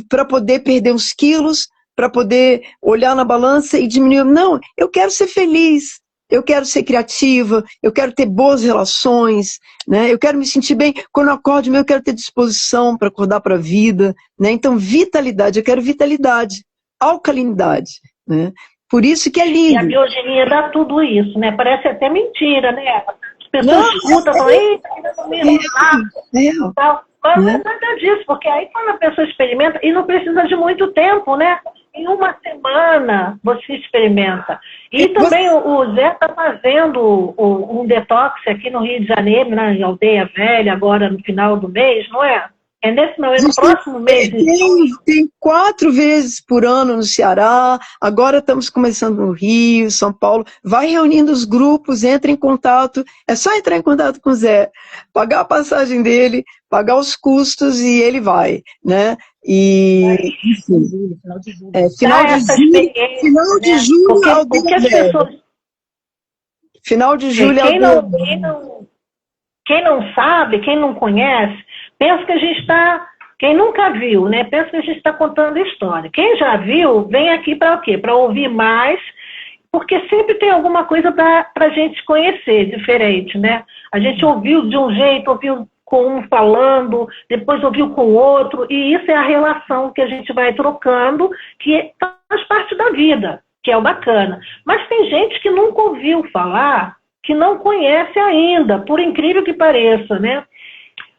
para poder perder uns quilos, para poder olhar na balança e diminuir. Não, eu quero ser feliz, eu quero ser criativa, eu quero ter boas relações, né, eu quero me sentir bem, quando eu acordo, eu quero ter disposição para acordar para a vida, né, então vitalidade, eu quero vitalidade, alcalinidade, né. Por isso que é lindo. E a biogenia dá tudo isso, né? Parece até mentira, né? As pessoas escutam, falam, eita, ainda comigo tal. Mas não é nada disso, porque aí quando a pessoa experimenta, e não precisa de muito tempo, né? Em uma semana você experimenta. E também o Zé está fazendo um detox aqui no Rio de Janeiro, na Aldeia Velha, agora no final do mês, não é? É nesse no próximo mês de junho. Tem 4 vezes por ano no Ceará, agora estamos começando no Rio, São Paulo. Vai reunindo os grupos, entra em contato, é só entrar em contato com o Zé, pagar a passagem dele, pagar os custos e ele vai, né? E enfim, Final de julho. final de essa julho, experiência, final de né? julho é O que as Aldeia Velha. pessoas... Final de julho é Quem Aldeia não, Velha. quem não sabe, quem não conhece, pensa que a gente está... Quem nunca viu, né? Pensa que a gente está contando história. Quem já viu, vem aqui para o quê? Para ouvir mais, porque sempre tem alguma coisa para a gente conhecer, diferente, né? A gente ouviu de um jeito, ouviu com um falando, depois ouviu com o outro, e isso é a relação que a gente vai trocando, que faz parte da vida, que é o bacana. Mas tem gente que nunca ouviu falar, que não conhece ainda, por incrível que pareça, né?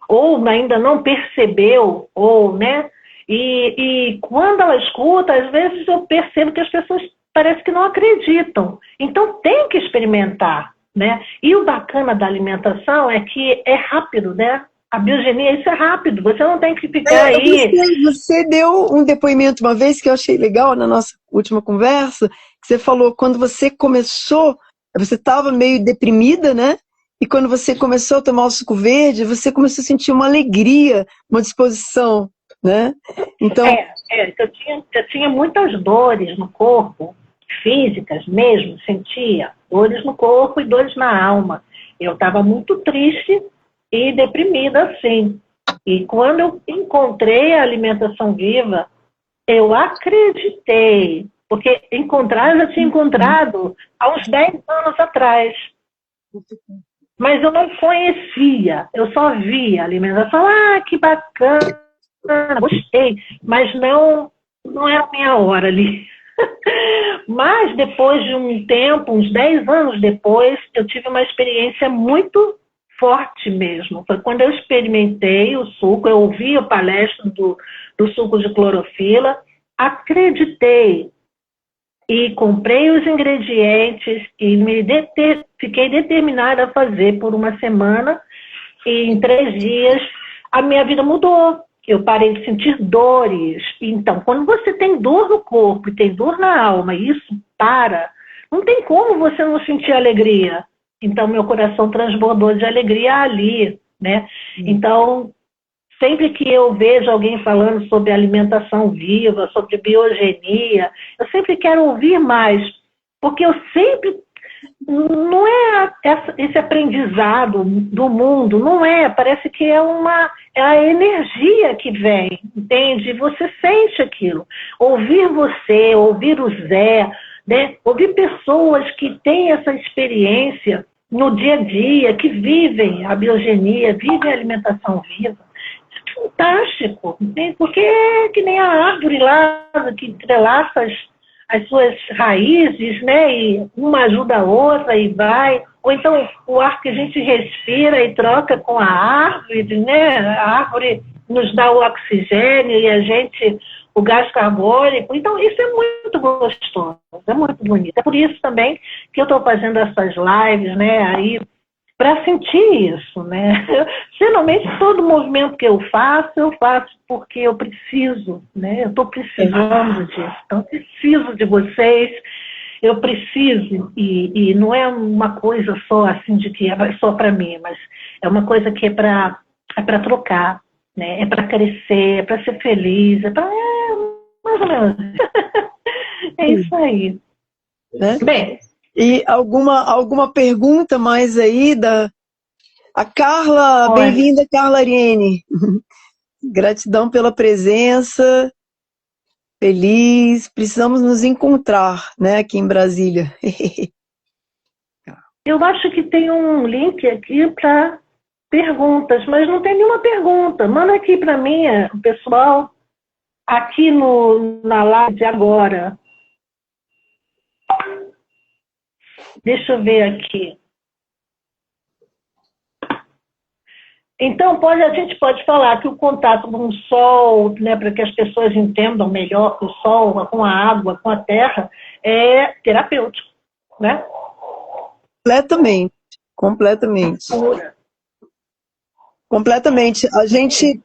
Ou ainda não percebeu, ou, né? E quando ela escuta, às vezes eu percebo que as pessoas parece que não acreditam. Então tem que experimentar, né? E o bacana da alimentação é que é rápido, né? A biogenia, isso é rápido, você não tem que ficar aí... Você deu um depoimento uma vez que eu achei legal na nossa última conversa, que você falou, quando você começou, você estava meio deprimida, né? E quando você começou a tomar o suco verde, você começou a sentir uma alegria, uma disposição, né? Então... eu tinha muitas dores no corpo, físicas mesmo, sentia dores no corpo e dores na alma. Eu estava muito triste e deprimida, assim. E quando eu encontrei a alimentação viva, eu acreditei, porque encontrar, eu já tinha encontrado há uns 10 anos atrás. Mas eu não conhecia, eu só via a alimentação, que bacana, gostei, mas não era a minha hora ali. Mas depois de um tempo, uns 10 anos depois, eu tive uma experiência muito forte mesmo. Foi quando eu experimentei o suco, eu ouvi a palestra do suco de clorofila, acreditei e comprei os ingredientes e fiquei determinada a fazer por uma semana, e em 3 dias a minha vida mudou. Eu parei de sentir dores. Então, quando você tem dor no corpo e tem dor na alma, e isso não tem como você não sentir alegria. Então, meu coração transbordou de alegria ali, né? Então, sempre que eu vejo alguém falando sobre alimentação viva, sobre biogenia, eu sempre quero ouvir mais, porque eu sempre... Não é esse aprendizado do mundo, não é, parece que é a energia que vem, entende? Você sente aquilo. Ouvir você, ouvir o Zé, né? Ouvir pessoas que têm essa experiência no dia a dia, que vivem a biogenia, vivem a alimentação viva. Fantástico, porque é que nem a árvore lá que entrelaça as suas raízes, né? E uma ajuda a outra e vai. Ou então o ar que a gente respira e troca com a árvore, né? A árvore nos dá o oxigênio e a gente o gás carbônico. Então isso é muito gostoso, é muito bonito. É por isso também que eu estou fazendo essas lives, né? Aí para sentir isso, né? Geralmente todo movimento que eu faço porque eu preciso, né? Eu estou precisando disso, então eu preciso de vocês, eu preciso, e não é uma coisa só assim de que é só para mim, mas é uma coisa que é para trocar, né? É para crescer, é para ser feliz, mais ou menos. É isso aí. Né? Bem, e alguma pergunta mais aí a Carla? Olha. Bem-vinda, Carla Ariene. Gratidão pela presença. Feliz. Precisamos nos encontrar, né, aqui em Brasília. Eu acho que tem um link aqui para perguntas, mas não tem nenhuma pergunta. Manda aqui para mim, pessoal, aqui na live agora. Deixa eu ver aqui. Então, a gente pode falar que o contato com o sol, né, para que as pessoas entendam melhor que o sol, com a água, com a terra, é terapêutico, né? Completamente. Cura. Completamente. A gente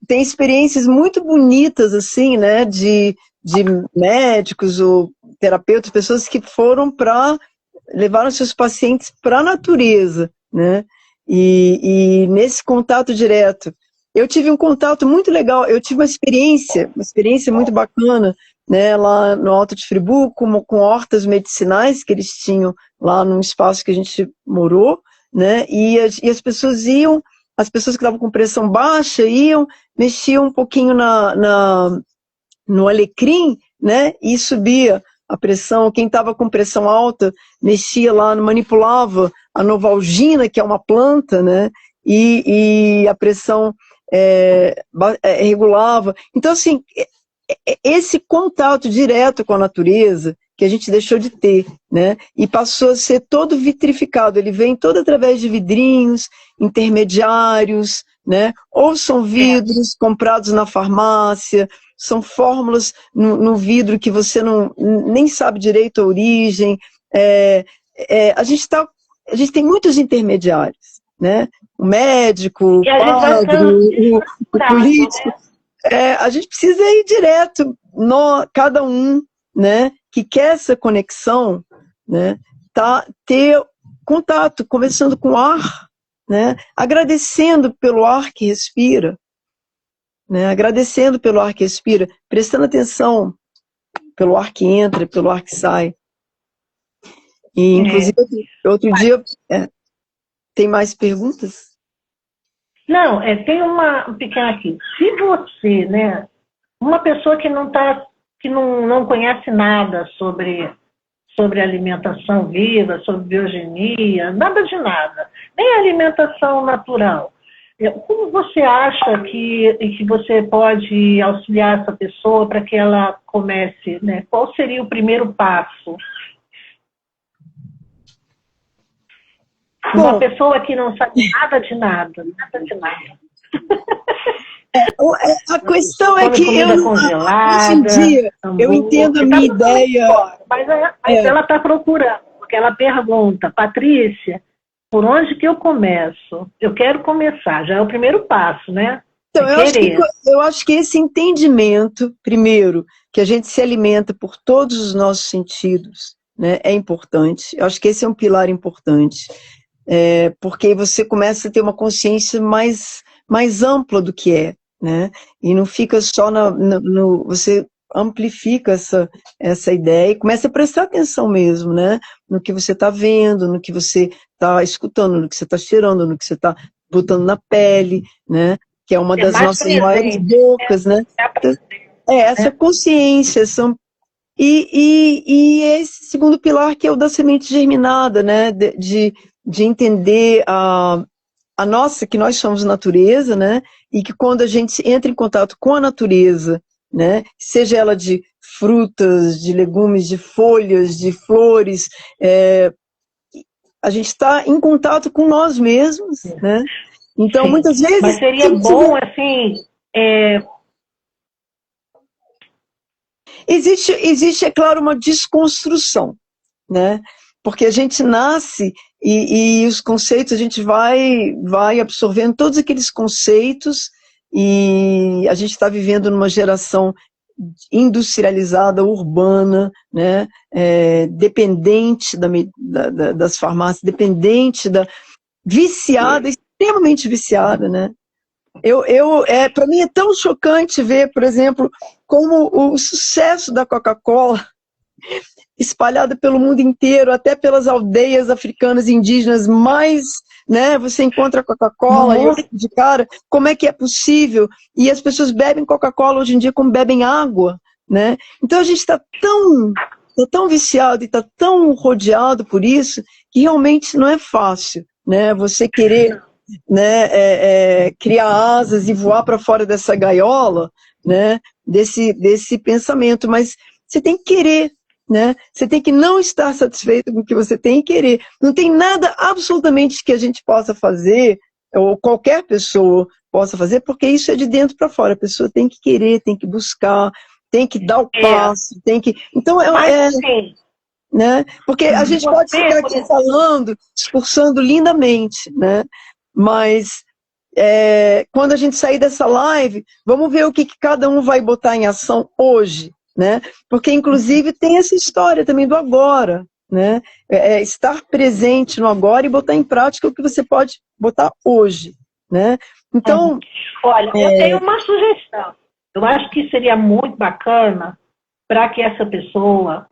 tem experiências muito bonitas, assim, né, de médicos ou terapeutas, pessoas que foram levaram seus pacientes para a natureza, né, e nesse contato direto. Eu tive um contato muito legal, eu tive uma experiência muito bacana, né, lá no Alto de Friburgo, com hortas medicinais que eles tinham lá num espaço que a gente morou, né, e as pessoas iam, as pessoas que estavam com pressão baixa mexiam um pouquinho no alecrim, né, e subia a pressão. Quem estava com pressão alta mexia lá, manipulava a novalgina, que é uma planta, né, e a pressão regulava. Então, assim, esse contato direto com a natureza que a gente deixou de ter, né? E passou a ser todo vitrificado. Ele vem todo através de vidrinhos, intermediários, né? Ou são vidros comprados na farmácia, são fórmulas no vidro que você nem sabe direito a origem. A gente tem muitos intermediários, né? O médico, o padre, o político. A gente precisa ir direto, cada um, né, que quer essa conexão, né, ter contato, começando com o ar, né, agradecendo pelo ar que respira, né, agradecendo pelo ar que respira, prestando atenção pelo ar que entra, pelo ar que sai. E, inclusive, outro dia, tem mais perguntas? Não, tem uma pequena aqui. Se você, né, uma pessoa que não conhece nada sobre alimentação viva, sobre biogenia, nada de nada, nem alimentação natural, como você acha que você pode auxiliar essa pessoa para que ela comece, né? Qual seria o primeiro passo? Bom, uma pessoa que não sabe nada de nada. A questão é que hoje em dia, eu entendo a minha ideia. Mas ela está procurando, porque ela pergunta, Patrícia, por onde que eu começo? Eu quero começar, já é o primeiro passo, né? Então, eu acho que esse entendimento, primeiro, que a gente se alimenta por todos os nossos sentidos, né, é importante. Eu acho que esse é um pilar importante. Porque você começa a ter uma consciência mais ampla do que é, né? E não fica só você amplifica essa ideia e começa a prestar atenção mesmo, né? No que você está vendo, no que você está escutando, no que você está cheirando, no que você está botando na pele, né? Que é uma das nossas maiores bocas, né? Essa consciência, e esse segundo pilar que é o da semente germinada, né? De entender que nós somos natureza, né? E que quando a gente entra em contato com a natureza, né? Seja ela de frutas, de legumes, de folhas, de flores, a gente está em contato com nós mesmos, né? Então, sim, muitas vezes... Mas seria bom, assim... Existe, é claro, uma desconstrução, né? Porque a gente nasce e os conceitos, a gente vai absorvendo todos aqueles conceitos e a gente está vivendo numa geração industrializada, urbana, né? Dependente das farmácias, dependente viciada, extremamente viciada, né? Para mim é tão chocante ver, por exemplo, como o sucesso da Coca-Cola espalhada pelo mundo inteiro, até pelas aldeias africanas indígenas mais, né, você encontra Coca-Cola e eu fico de cara, como é que é possível? E as pessoas bebem Coca-Cola hoje em dia como bebem água, né? Então a gente está tão viciado e está tão rodeado por isso, que realmente não é fácil, né? Você querer, né, criar asas e voar para fora dessa gaiola, né, desse pensamento, mas você tem que querer, né? Você tem que não estar satisfeito com o que você tem e querer. Não tem nada absolutamente que a gente possa fazer, ou qualquer pessoa possa fazer, porque isso é de dentro para fora. A pessoa tem que querer, tem que buscar, tem que dar o passo, tem que... Então, né? Porque a gente pode ficar aqui falando, discursando lindamente, né? Mas quando a gente sair dessa live, vamos ver o que cada um vai botar em ação hoje, né? Porque, inclusive, tem essa história também do agora, né? Estar presente no agora e botar em prática o que você pode botar hoje, né? Então... Olha, eu tenho uma sugestão. Eu acho que seria muito bacana para que essa pessoa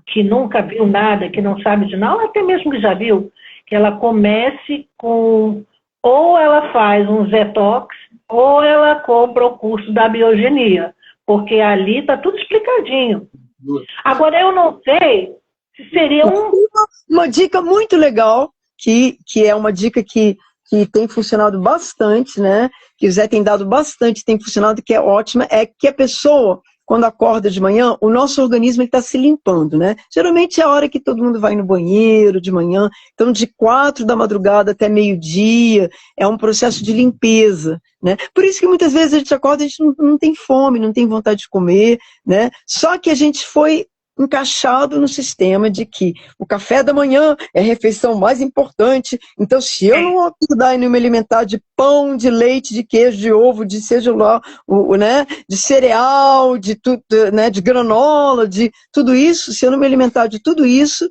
que nunca viu nada, que não sabe de nada, até mesmo que já viu, que ela comece com... Ou ela faz um Zetox, ou ela compra o curso da biogenia, porque ali está tudo explicadinho. Agora, eu não sei se seria uma dica muito legal, que é uma dica que tem funcionado bastante, né? Que o Zé tem dado bastante, tem funcionado, que é ótima, é que a pessoa, quando acorda de manhã, o nosso organismo está se limpando, né? Geralmente é a hora que todo mundo vai no banheiro de manhã, então de 4 da madrugada até meio-dia, é um processo de limpeza, né? Por isso que muitas vezes a gente acorda, a gente não tem fome, não tem vontade de comer, né? Só que a gente foi encaixado no sistema de que o café da manhã é a refeição mais importante, então se eu não acordar e não me alimentar de pão, de leite, de queijo, de ovo, de seja lá, né, de cereal, de tudo, né, de granola, de tudo isso, se eu não me alimentar de tudo isso,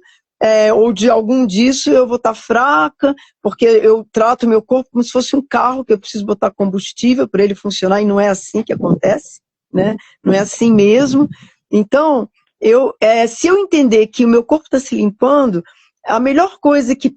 ou de algum disso, eu vou estar fraca, porque eu trato meu corpo como se fosse um carro que eu preciso botar combustível para ele funcionar, e não é assim que acontece, né? Não é assim mesmo. Então, se eu entender que o meu corpo está se limpando, a melhor coisa que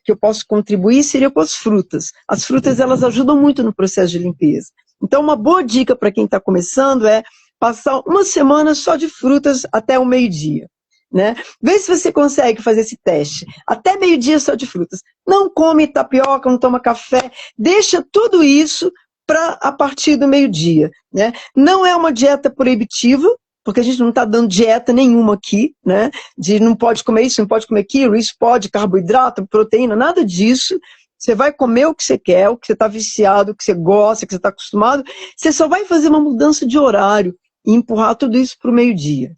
eu posso contribuir seria com as frutas. As frutas, elas ajudam muito no processo de limpeza. Então, uma boa dica para quem está começando é passar uma semana só de frutas até o meio-dia, né? Vê se você consegue fazer esse teste. Até meio-dia só de frutas. Não come tapioca, não toma café. Deixa tudo isso para a partir do meio-dia, né? Não é uma dieta proibitiva, porque a gente não está dando dieta nenhuma aqui, né? De não pode comer isso, não pode comer aquilo, isso pode, carboidrato, proteína, nada disso. Você vai comer o que você quer, o que você está viciado, o que você gosta, o que você está acostumado. Você só vai fazer uma mudança de horário e empurrar tudo isso para o meio-dia,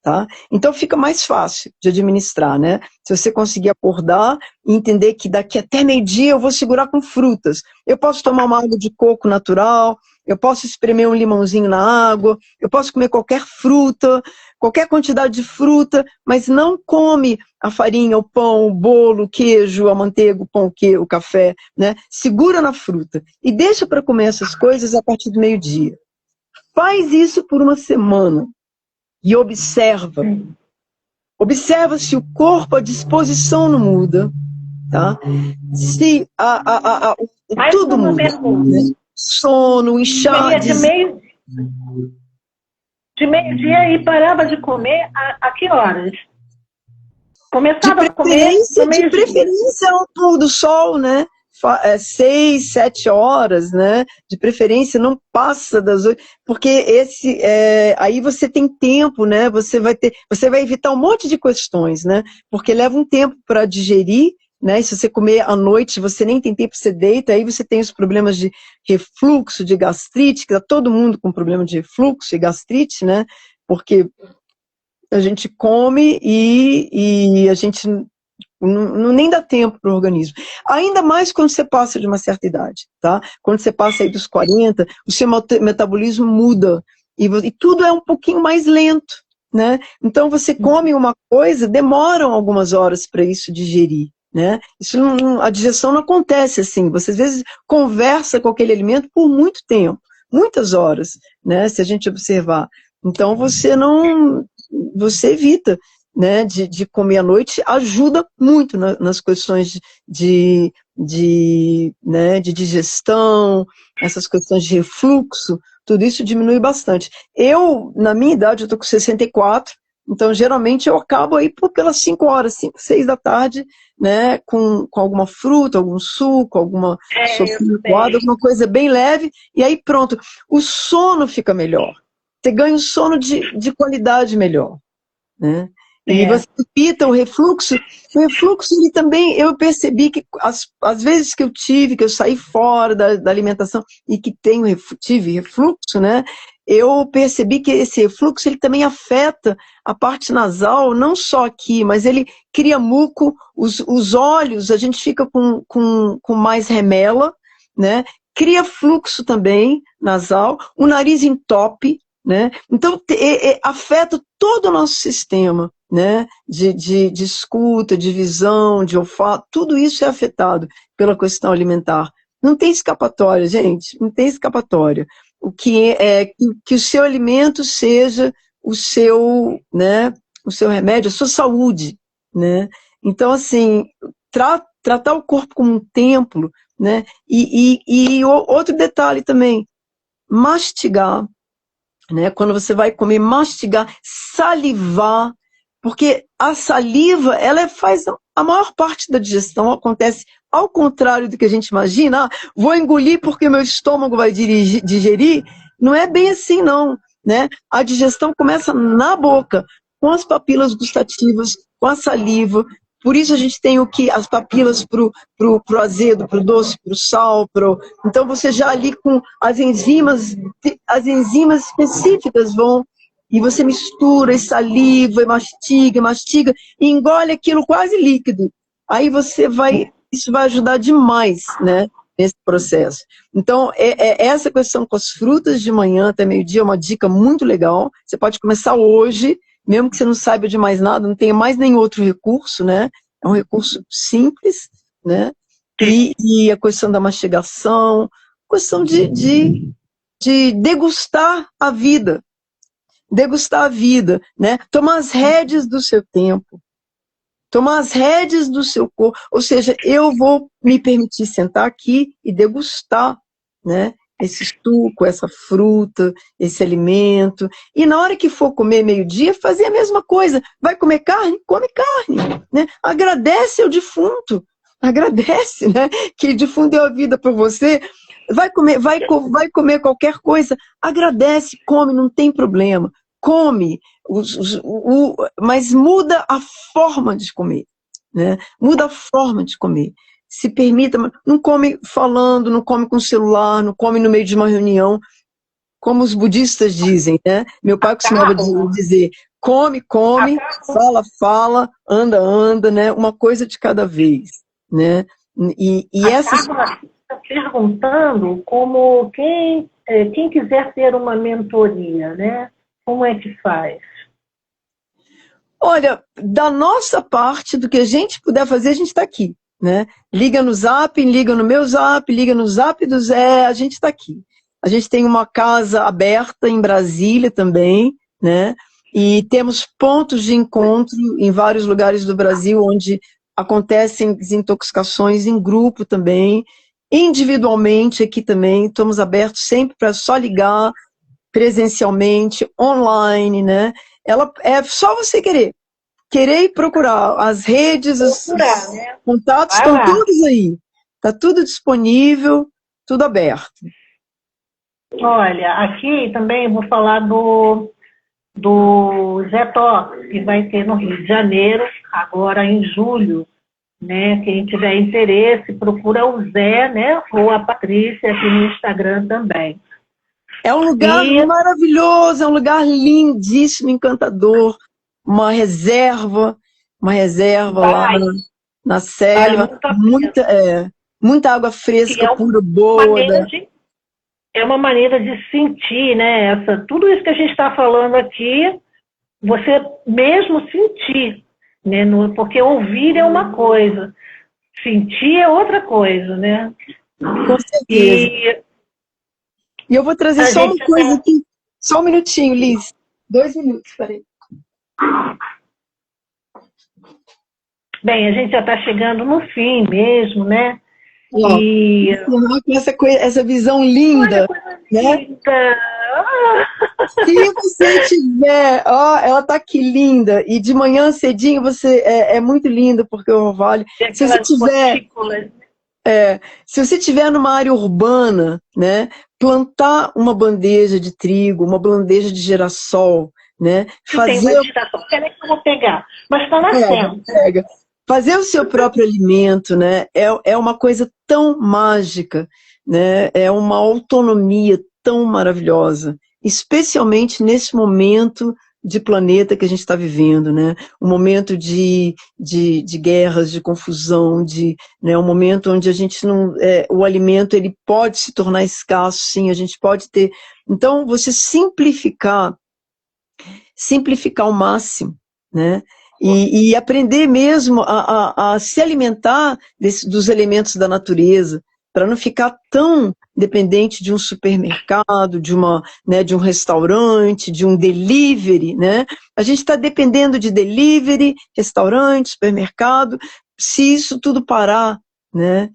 tá? Então fica mais fácil de administrar, né? Se você conseguir acordar e entender que daqui até meio-dia eu vou segurar com frutas. Eu posso tomar uma água de coco natural, eu posso espremer um limãozinho na água, eu posso comer qualquer fruta, qualquer quantidade de fruta, mas não come a farinha, o pão, o bolo, o queijo, a manteiga, o pão, o café, né? Segura na fruta e deixa para comer essas coisas a partir do meio-dia. Faz isso por uma semana e observa. Observa se o corpo, a disposição não muda, tá? Se tudo muda, né? Sono, inchaço. De meio-dia e parava de comer a que horas? Começava a comer de preferência ao pôr do sol, né? 6, 7 horas, né? De preferência não passa das 8, porque aí você tem tempo, né? Você vai evitar um monte de questões, né? Porque leva um tempo para digerir, né? E se você comer à noite, você nem tem tempo, você deita, aí você tem os problemas de refluxo, de gastrite, que tá todo mundo com problema de refluxo e gastrite, né? Porque a gente come e a gente nem dá tempo para o organismo. Ainda mais quando você passa de uma certa idade, tá? Quando você passa aí dos 40, o seu metabolismo muda e tudo é um pouquinho mais lento, né? Então você come uma coisa, demoram algumas horas para isso digerir, né? A digestão não acontece assim. Você às vezes conversa com aquele alimento por muito tempo, muitas horas, né? Se a gente observar. Então você evita, né, de comer à noite, ajuda muito nas questões de digestão, essas questões de refluxo, tudo isso diminui bastante. Na minha idade, eu estou com 64, então geralmente eu acabo aí pelas 5 horas, 5, 6 da tarde, né, com alguma fruta, algum suco, alguma sopinha coada, alguma coisa bem leve, e aí pronto, o sono fica melhor. Você ganha um sono de qualidade melhor, né? E você evita o refluxo. O refluxo, ele também, eu percebi que as vezes que eu saí fora da alimentação e que tive refluxo, né? Eu percebi que esse refluxo, ele também afeta a parte nasal, não só aqui, mas ele cria muco, os olhos, a gente fica com mais remela, né? Cria fluxo também nasal, o nariz entope, né? Então, afeta todo o nosso sistema, né? De escuta, de visão, de olfato, tudo isso é afetado pela questão alimentar. Não tem escapatória, gente, não tem escapatória. O que é que o seu alimento seja o seu, né, o seu remédio, a sua saúde, né? Então, assim, tratar o corpo como um templo, né? E outro detalhe também, mastigar, né? Quando você vai comer, mastigar, salivar, porque a saliva, ela faz a maior parte da digestão, acontece ao contrário do que a gente imagina, vou engolir porque meu estômago vai digerir, não é bem assim não, né? A digestão começa na boca, com as papilas gustativas, com a saliva, por isso a gente tem as papilas pro azedo, pro doce, pro sal, então você já ali com as enzimas específicas vão, e você mistura, e saliva, e mastiga, e engole aquilo quase líquido. Aí isso vai ajudar demais, né, nesse processo. Então, essa questão com as frutas de manhã até meio-dia é uma dica muito legal. Você pode começar hoje, mesmo que você não saiba de mais nada, não tenha mais nenhum outro recurso, né? É um recurso simples, né? E a questão da mastigação, questão de degustar a vida, né? Tomar as rédeas do seu tempo, tomar as rédeas do seu corpo, ou seja, eu vou me permitir sentar aqui e degustar, né? Esse suco, essa fruta, esse alimento. E na hora que for comer meio-dia, fazer a mesma coisa. Vai comer carne? Come carne, né? Agradece ao defunto. Agradece, né? Que o defunto deu a vida para você. Vai comer qualquer coisa. Agradece, come, não tem problema. Come, mas muda a forma de comer, né? Muda a forma de comer. Se permita, não come falando, não come com celular, não come no meio de uma reunião, como os budistas dizem, né? Meu pai costumava dizer, come, fala, anda, né? Uma coisa de cada vez, né? E essa... Está perguntando como quem quiser ter uma mentoria, né? Como é que faz? Olha, da nossa parte, do que a gente puder fazer, a gente está aqui, né? Liga no Zap, liga no meu Zap, liga no Zap do Zé, a gente está aqui. A gente tem uma casa aberta em Brasília também, né? E temos pontos de encontro em vários lugares do Brasil, onde acontecem desintoxicações em grupo também, individualmente aqui também, estamos abertos sempre para só ligar, presencialmente, online, né? É só você querer e procurar. As redes, os contatos estão todos aí. Está tudo disponível, tudo aberto. Olha, aqui também vou falar do Zé Tó, que vai ter no Rio de Janeiro, agora em julho, né? Quem tiver interesse, procura o Zé, né? Ou a Patrícia aqui no Instagram também. É um lugar maravilhoso, é um lugar lindíssimo, encantador, uma reserva lá na serra, muita água fresca, pura, boa. É uma maneira de sentir, né? Tudo isso que a gente está falando aqui, você mesmo sentir, né? Porque ouvir é uma coisa, sentir é outra coisa, né? Com certeza. E eu vou trazer só uma coisa aqui, só um minutinho, Liz. 2 minutos, peraí. Bem, a gente já está chegando no fim mesmo, né? Com essa visão linda, né? Linda. Se você tiver, ela está aqui linda, e de manhã cedinho é muito lindo, porque o orvalho, se você tiver numa área urbana, né, plantar uma bandeja de trigo, uma bandeja de girassol, né, fazer... Peraí que eu vou pegar, mas está nascendo. Pega. Fazer o seu próprio alimento, né, é uma coisa tão mágica, né, é uma autonomia tão maravilhosa, especialmente nesse momento de planeta que a gente está vivendo, né? Um momento de guerras, de confusão, né, um momento onde a gente não, o alimento ele pode se tornar escasso, sim, a gente pode ter. Então, você simplificar ao máximo, né? E aprender mesmo a se alimentar dos elementos da natureza, para não ficar tão dependente de um supermercado, né, de um restaurante, de um delivery, né? A gente está dependendo de delivery, restaurante, supermercado. Se isso tudo parar, né,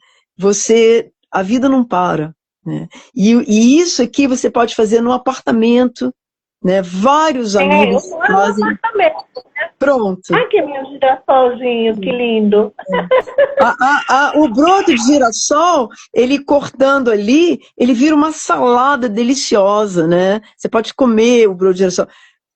a vida não para, né? E isso aqui você pode fazer no apartamento, né? Vários amigos eu moro fazem. no apartamento, né? Pronto. Ai, que meu girassolzinho, que lindo. O broto de girassol, ele cortando ali, ele vira uma salada deliciosa, né? Você pode comer o broto de girassol,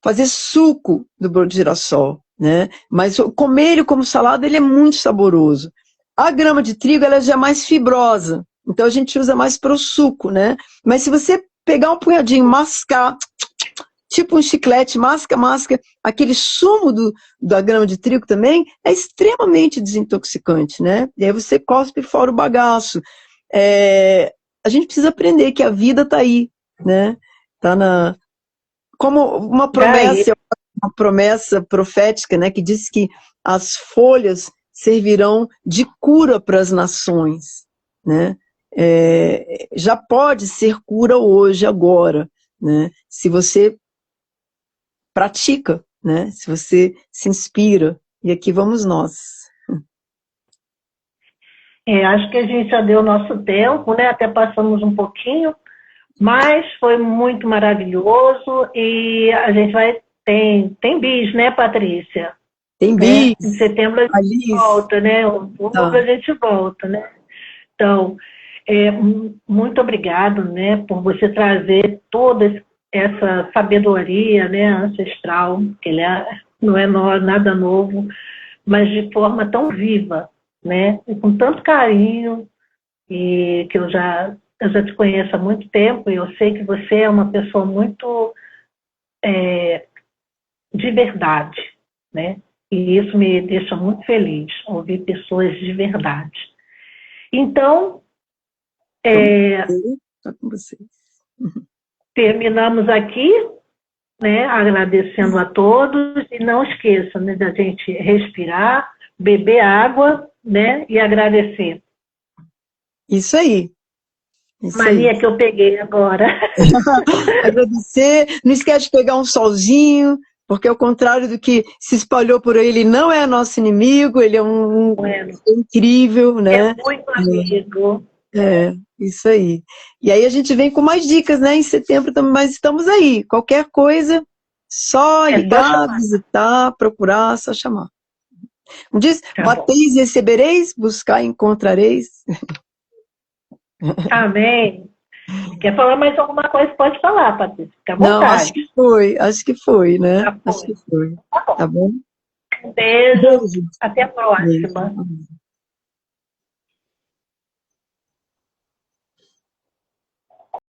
fazer suco do broto de girassol, né? Mas comer ele como salada, ele é muito saboroso. A grama de trigo, ela já é mais fibrosa, então a gente usa mais para o suco, né? Mas se você pegar um punhadinho, mascar, tipo um chiclete, masca, aquele sumo da grama de trigo também é extremamente desintoxicante, né? E aí você cospe fora o bagaço. A gente precisa aprender que a vida está aí, né? Tá como uma promessa profética, né? Que diz que as folhas servirão de cura para as nações, né? Já pode ser cura hoje, agora, né? Se você pratica, né? Se você se inspira, e aqui vamos nós. Acho que a gente já deu o nosso tempo, né? Até passamos um pouquinho, mas foi muito maravilhoso e a gente tem bis, né, Patrícia? Tem bis. Em setembro a gente volta, né? Outubro a gente volta, né? Então, muito obrigado, né, por você trazer toda essa sabedoria, né, ancestral, que não é nada novo, mas de forma tão viva, né, e com tanto carinho, e que eu já te conheço há muito tempo, e eu sei que você é uma pessoa muito de verdade, né, e isso me deixa muito feliz, ouvir pessoas de verdade. Então, estou com vocês. Terminamos aqui, né, agradecendo a todos, e não esqueçam, né, da gente respirar, beber água, né, e agradecer. Isso aí. Mania que eu peguei agora. Agradecer, não esquece de pegar um solzinho, porque ao contrário do que se espalhou por aí, ele não é nosso inimigo, ele é incrível, né? É muito amigo. Isso aí. E aí a gente vem com mais dicas, né? Em setembro também, mas estamos aí. Qualquer coisa, só ligar, visitar, procurar, só chamar. Um diz, bateis e recebereis, buscar e encontrareis. Amém. Quer falar mais alguma coisa? Pode falar, Patrícia. Fica à vontade. Não, acho que foi, né? Acho que foi. Tá bom? Um beijo. Até a próxima. Beijo.